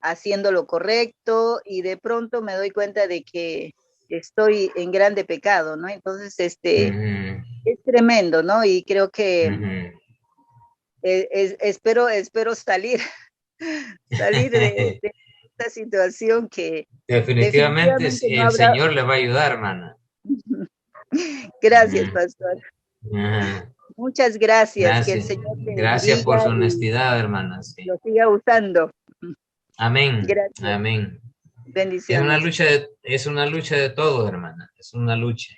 haciendo lo correcto y de pronto me doy cuenta de que estoy en grande pecado, ¿no? Entonces, es tremendo, ¿no? Y creo que espero salir de esta situación que Definitivamente definitivamente no el habrá. Señor le va a ayudar, hermana. Gracias, pastor. Ajá. Muchas gracias. Que el Gracias. Señor te Gracias por bendiga su y honestidad, hermana. Sí. lo siga usando. Amén. Gracias. Amén. Bendiciones. Es una lucha de todos, hermana. Es una lucha.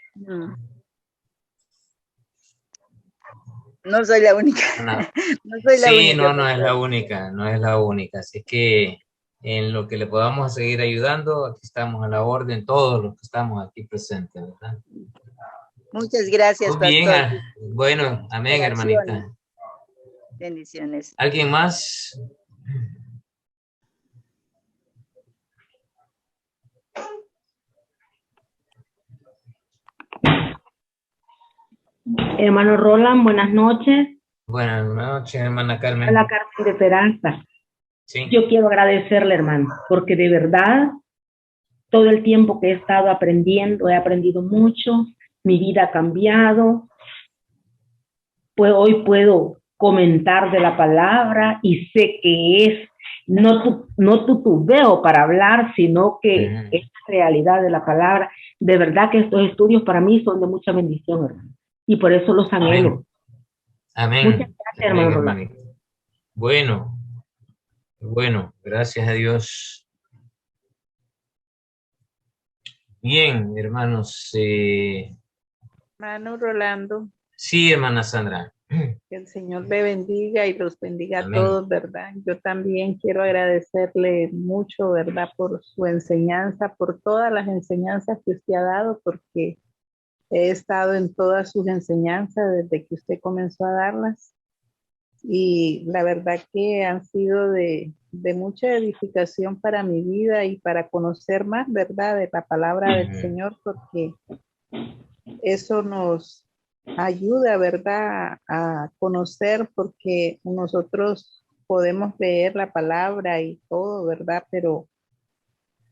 No soy la única. Una- No soy la Sí, única, no, no es la pastor. única, no es la única. Así que en lo que le podamos seguir ayudando, aquí estamos a la orden, todos los que estamos aquí presentes, ¿verdad? Muchas gracias, Muy bien, pastor. bueno, amén, Oraciones. hermanita. Bendiciones. ¿Alguien más? Hermano Roland, buenas noches. Buenas noches, hermana Carmen. Hola, Carmen de Esperanza. Sí. Yo quiero agradecerle, hermano, porque de verdad, todo el tiempo que he estado aprendiendo, he aprendido mucho, mi vida ha cambiado. Pues hoy puedo comentar de la palabra y sé que es, no tutubeo para hablar, sino que es la realidad de la palabra. De verdad que estos estudios para mí son de mucha bendición, hermano. Y por eso los anhelo. Amén. Muchas gracias, Amén, hermano. hermanito. Bueno, gracias a Dios. Bien, hermanos. Hermano Rolando, Sí, hermana Sandra. que el Señor le bendiga y los bendiga a Amén. todos, ¿verdad? Yo también quiero agradecerle mucho, ¿verdad? Por su enseñanza, por todas las enseñanzas que usted ha dado, porque he estado en todas sus enseñanzas desde que usted comenzó a darlas. Y la verdad que han sido de mucha edificación para mi vida y para conocer más, ¿verdad? De la palabra del Señor, porque eso nos ayuda, ¿verdad? A conocer, porque nosotros podemos leer la palabra y todo, ¿verdad? Pero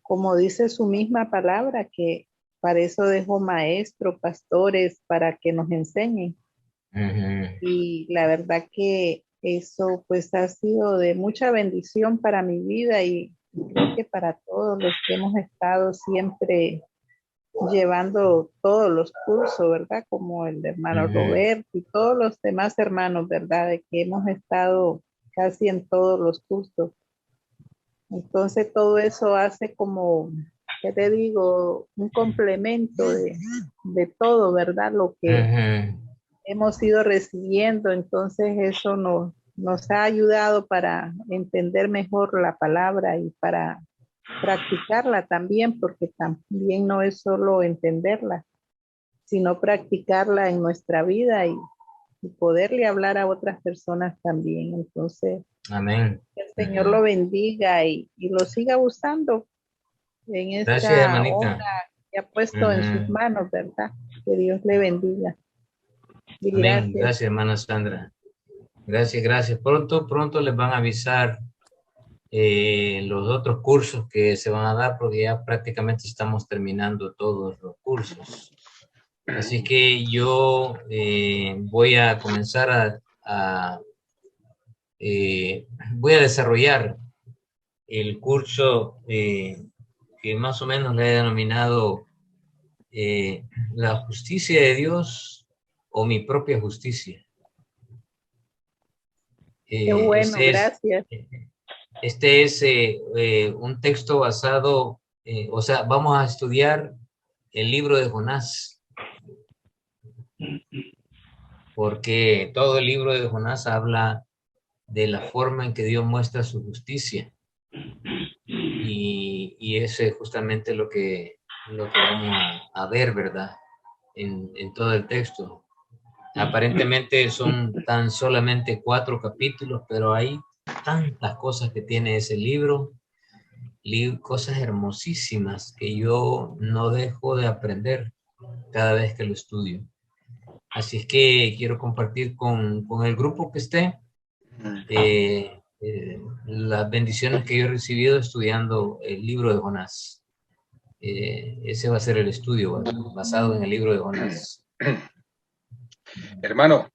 como dice su misma palabra, que para eso dejó maestros, pastores, para que nos enseñen. Y la verdad que eso pues ha sido de mucha bendición para mi vida y creo que para todos los que hemos estado siempre llevando todos los cursos, ¿verdad? Como el de hermano Roberto y todos los demás hermanos, ¿verdad? De que hemos estado casi en todos los cursos. Entonces todo eso hace como, ¿qué te digo? Un complemento de todo, ¿verdad? Lo que hemos ido recibiendo. Entonces eso nos ha ayudado para entender mejor la palabra y para practicarla también, porque también no es solo entenderla, sino practicarla en nuestra vida y poderle hablar a otras personas también. Entonces, Amén. que el Señor lo bendiga y lo siga usando en Gracias, esta hermanita. obra que ha puesto en sus manos, ¿verdad? Que Dios le bendiga. Y Amén. gracias. Gracias, hermana Sandra. Gracias. Pronto les van a avisar los otros cursos que se van a dar, porque ya prácticamente estamos terminando todos los cursos. Así que yo voy a comenzar voy a desarrollar el curso que más o menos le he denominado la justicia de Dios o mi propia justicia. Qué bueno, gracias. Este es un texto basado, o sea, vamos a estudiar el libro de Jonás, porque todo el libro de Jonás habla de la forma en que Dios muestra su justicia, y eso es justamente lo que vamos a ver, ¿verdad? En todo el texto. Aparentemente son tan solamente 4 capítulos, pero hay tantas cosas que tiene ese libro, cosas hermosísimas que yo no dejo de aprender cada vez que lo estudio. Así es que quiero compartir con el grupo que esté las bendiciones que yo he recibido estudiando el libro de Jonás. Ese va a ser el estudio basado en el libro de Jonás. Hermano.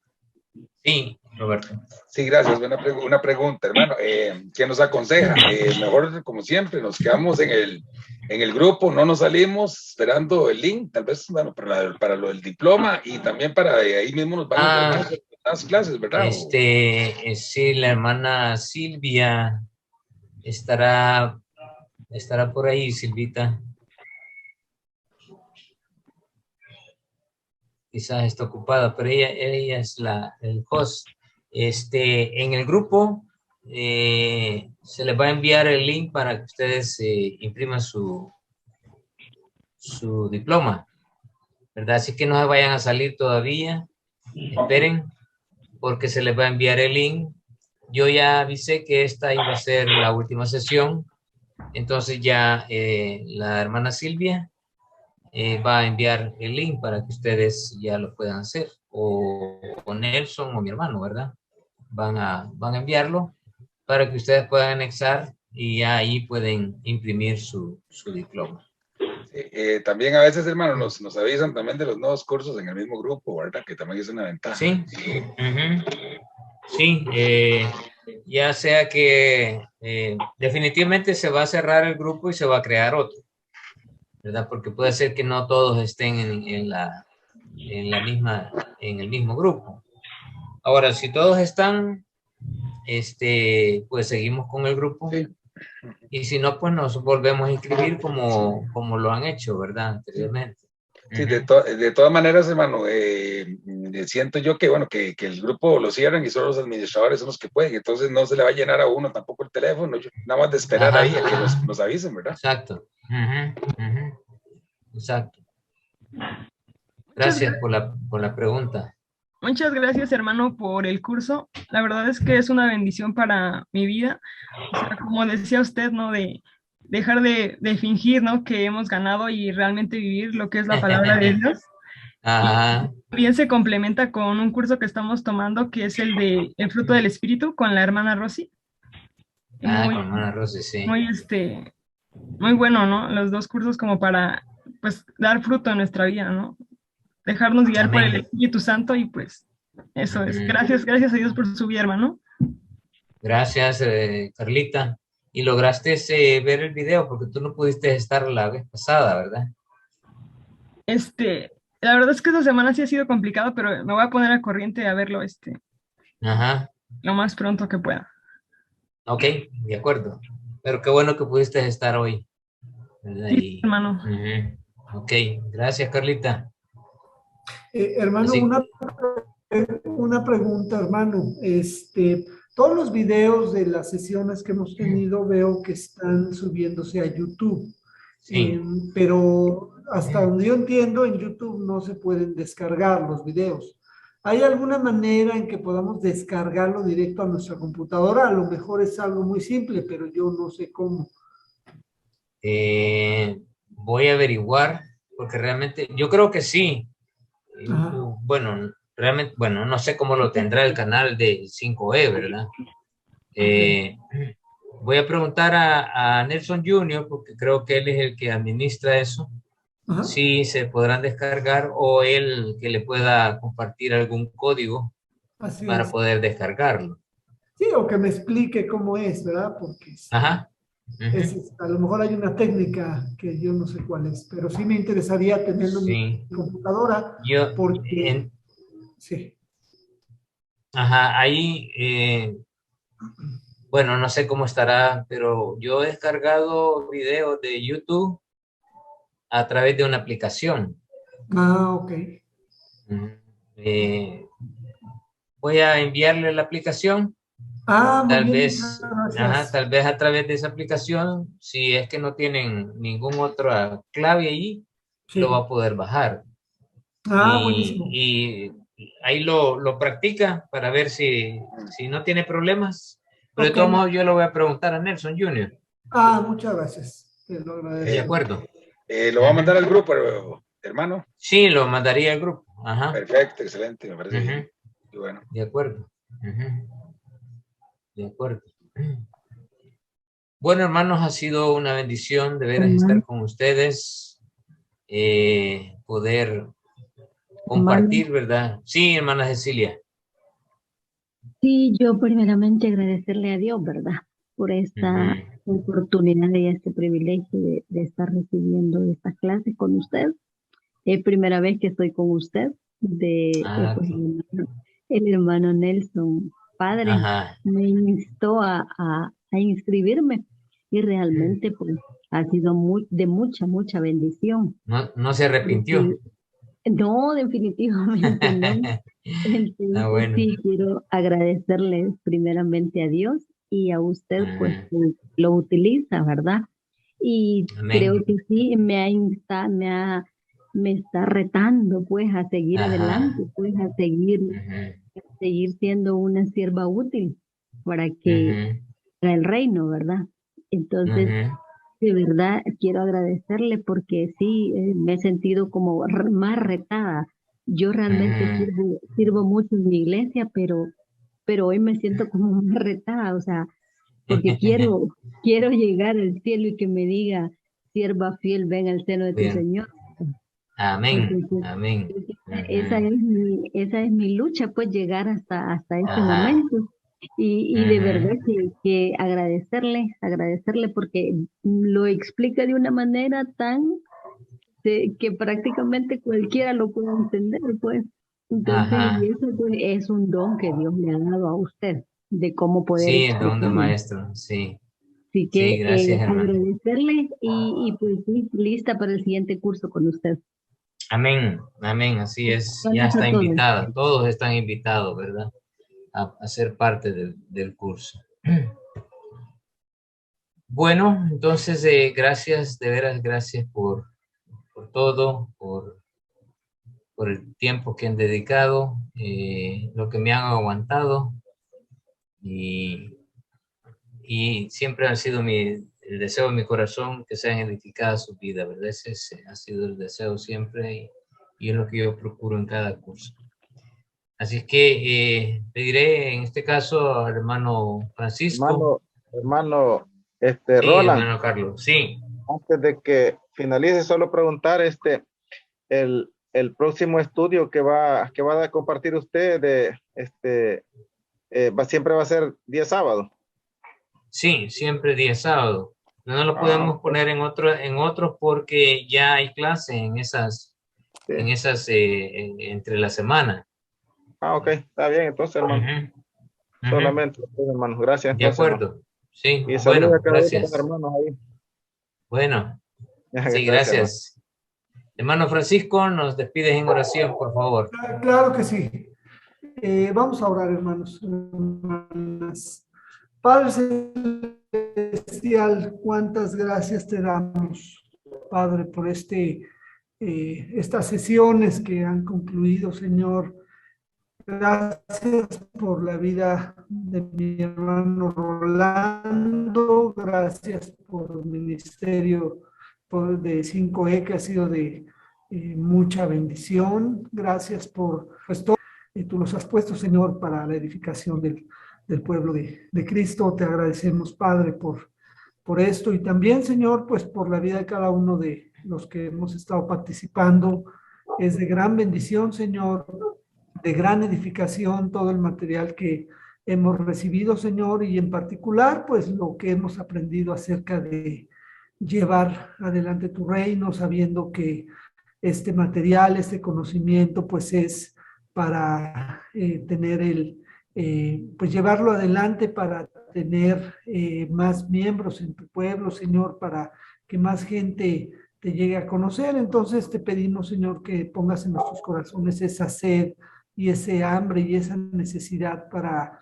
Sí, Roberto. Sí, gracias. Una pregunta, hermano. ¿Qué nos aconseja? Mejor, como siempre, nos quedamos en el grupo, no nos salimos esperando el link, tal vez, bueno, para lo del diploma, y también para ahí mismo nos van a informar las clases, ¿verdad? Sí, la hermana Silvia estará por ahí, Silvita. Quizás está ocupada, pero ella es el host. En el grupo se les va a enviar el link para que ustedes impriman su diploma, ¿verdad? Así que no se vayan a salir todavía, esperen, porque se les va a enviar el link. Yo ya avisé que esta iba a ser la última sesión, entonces ya la hermana Silvia va a enviar el link para que ustedes ya lo puedan hacer, o Nelson o mi hermano, ¿verdad? Van a enviarlo para que ustedes puedan anexar y ya ahí pueden imprimir su diploma. También a veces, hermano, nos avisan también de los nuevos cursos en el mismo grupo, ¿verdad? Que también es una ventaja. Sí, sí, ya sea que definitivamente se va a cerrar el grupo y se va a crear otro, ¿verdad? Porque puede ser que no todos estén en el mismo grupo. Ahora, si todos están, pues seguimos con el grupo. Sí. Y si no, pues nos volvemos a inscribir como lo han hecho, ¿verdad? Anteriormente. Sí, de todas maneras, hermano, siento yo que, bueno, que el grupo lo cierran y solo los administradores son los que pueden, entonces no se le va a llenar a uno tampoco el teléfono, nada más de esperar ahí a que nos avisen, ¿verdad? Exacto. Exacto. Gracias por la pregunta. Muchas gracias, hermano, por el curso. La verdad es que es una bendición para mi vida. O sea, como decía usted, ¿no? De dejar de fingir, ¿no? Que hemos ganado y realmente vivir lo que es la palabra de Dios. Ajá. Bien se complementa con un curso que estamos tomando, que es el de El fruto del espíritu, con la hermana Rosy. Ah, Muy, con hermana Rosy, sí. muy, muy bueno, ¿no? Los dos cursos como para, pues, dar fruto en nuestra vida, ¿no? Dejarnos guiar por el Amén. Espíritu Santo y pues eso es. Ujú. Gracias a Dios por su vida, hermano. Gracias, Carlita. Y lograste ver el video porque tú no pudiste estar la vez pasada, ¿verdad? La verdad es que esta semana sí ha sido complicado, pero me voy a poner al corriente a verlo, Ajá. lo más pronto que pueda. Ok, de acuerdo. Pero qué bueno que pudiste estar hoy, ¿verdad? Sí, hermano. Ujú. Ok, gracias, Carlita. Hermano, Así, una pregunta, hermano. Todos los videos de las sesiones que hemos tenido veo que están subiéndose a YouTube. sí. Pero hasta donde yo entiendo, en YouTube no se pueden descargar los videos. ¿Hay alguna manera en que podamos descargarlo directo a nuestra computadora? A lo mejor es algo muy simple, pero yo no sé cómo. Voy a averiguar, porque realmente, yo creo que sí. Ajá. Bueno, realmente, bueno, no sé cómo lo tendrá el canal de 5E, ¿verdad? Ok. Voy a preguntar a Nelson Jr., porque creo que él es el que administra eso, Ajá. si se podrán descargar o él que le pueda compartir algún código Así para es. poder descargarlo. Sí, o que me explique cómo es, ¿verdad? Porque Ajá. Ujú. a lo mejor hay una técnica que yo no sé cuál es, pero sí me interesaría tenerlo en mi Sí. computadora Yo, porque, sí. ajá, ahí, bueno, no sé cómo estará, pero yo he descargado videos de YouTube a través de una aplicación. Ah, ok. Ujú. Eh, Voy a enviarle la aplicación. Ah, muy Tal bien, muchas vez, ajá, gracias. tal vez a través de esa aplicación, si es que no tienen ningún otra clave allí, lo va a Sí. poder bajar. Ah, buenísimo. Y ahí lo practica para ver si no tiene problemas. Pero de Ok. todos modos, yo le voy a preguntar a Nelson Jr. Ah, muchas gracias. Te lo De agradezco. acuerdo. Lo va a mandar al grupo, hermano. Sí, lo mandaría al grupo. Ajá. Perfecto, excelente, me parece bien. Ujú. Y bueno. De acuerdo. Ujú. De acuerdo. Bueno, hermanos, ha sido una bendición de veras Hermano, estar con ustedes, poder hermano, compartir, ¿verdad? Sí, hermana Cecilia. sí, yo primeramente agradecerle a Dios, ¿verdad? Por Ujú. esta oportunidad y este privilegio de estar recibiendo estas clases con usted. Es primera vez que estoy con usted, Ah, pues, ok. el hermano Nelson, padre, Ajá. me instó a inscribirme y realmente pues ha sido de mucha bendición. No, no se arrepintió. Porque no, definitivamente no. Ah, Entonces bueno. sí, quiero agradecerle primeramente a Dios y a usted, pues, Ajá. que lo utiliza, ¿verdad? Y creo Amén. que sí, me está retando, pues, a seguir Ajá. adelante, pues, Ujú. seguir siendo una sierva útil para Ujú. para el reino, ¿verdad? Entonces, Ujú. de verdad, quiero agradecerle porque sí, me he sentido como más retada. Yo realmente Ujú. sirvo mucho en mi iglesia, pero hoy me siento como más retada, o sea, porque quiero llegar al cielo y que me diga, sierva fiel, ven al seno de tu Bien. Señor. Amén. Entonces, Amén. esa Ujú. es esa es mi lucha, pues llegar hasta ese Ajá. momento. Y de verdad Ujú. que agradecerle porque lo explica de una manera que prácticamente cualquiera lo puede entender, pues. Entonces, y Ajá. eso pues, es un don que Dios le ha dado a usted, de cómo poder Sí, el don del explicarlo. maestro. Sí. Así Sí, que gracias, hermano. agradecerle y pues sí, lista para el siguiente curso con usted. Amén. Amén. Así es. Ya Bendiciones a está todos. invitada. Todos están invitados, ¿verdad? A ser parte del curso. Bueno, entonces, gracias, de veras, gracias por todo, por el tiempo que han dedicado, lo que me han aguantado y, y siempre ha sido el deseo de mi corazón que sean edificadas sus vidas, ¿verdad? Ese ha sido el deseo siempre y es lo que yo procuro en cada curso. Así es que pediré en este caso al hermano Francisco. Hermano, Sí, Roland, hermano Carlos, sí. antes de que finalice, solo preguntar, el próximo estudio que va a compartir usted, siempre va a ser día sábado. Sí, siempre día sábado. No lo podemos Ok. poner en otros porque ya hay clases Sí. entre la semana. Ok, está bien, entonces, hermano. Ujú. Solamente, hermano. Gracias, De entonces, hermano. acuerdo. Sí, Y saludos bueno, a cada uno de los gracias. hermanos ahí. Bueno, sí, Gracias, hermano. gracias. Hermano Francisco, nos despides en oración, por favor. Claro que sí. Vamos a orar, hermanos, hermanas. Padre Celestial, cuántas gracias te damos, Padre, por estas sesiones que han concluido, Señor. Gracias por la vida de mi hermano Rolando. Gracias por el ministerio de 5E que ha sido de mucha bendición. Gracias por todo. Tú los has puesto, Señor, para la edificación del pueblo de Cristo. Te agradecemos, Padre, por esto y también, Señor, pues por la vida de cada uno de los que hemos estado participando. Es de gran bendición, Señor, de gran edificación todo el material que hemos recibido, Señor, y en particular, pues lo que hemos aprendido acerca de llevar adelante tu reino, sabiendo que este material, este conocimiento, pues es para pues llevarlo adelante para tener más miembros en tu pueblo, Señor, para que más gente te llegue a conocer. Entonces te pedimos, Señor, que pongas en nuestros corazones esa sed y ese hambre y esa necesidad para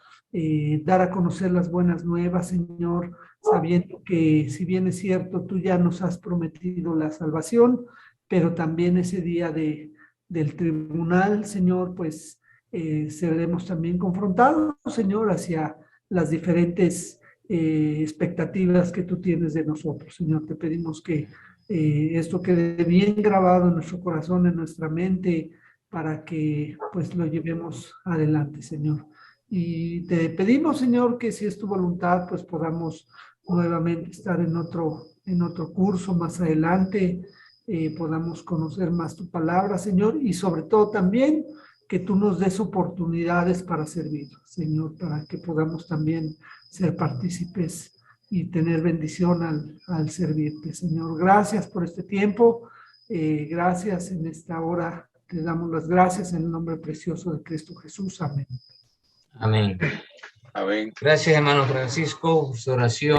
dar a conocer las buenas nuevas, Señor, sabiendo que si bien es cierto, tú ya nos has prometido la salvación, pero también ese día del tribunal, Señor, pues seremos también confrontados, Señor, hacia las diferentes expectativas que tú tienes de nosotros. Señor, te pedimos que esto quede bien grabado en nuestro corazón, en nuestra mente, para que pues lo llevemos adelante, Señor. Y te pedimos, Señor, que si es tu voluntad, pues podamos nuevamente estar en otro curso más adelante, podamos conocer más tu palabra, Señor, y sobre todo también que tú nos des oportunidades para servir, Señor, para que podamos también ser partícipes y tener bendición al servirte, Señor. Gracias por este tiempo, gracias en esta hora, te damos las gracias en el nombre precioso de Cristo Jesús. Amén. Amén. Amén. Gracias, hermano Francisco, por su oración.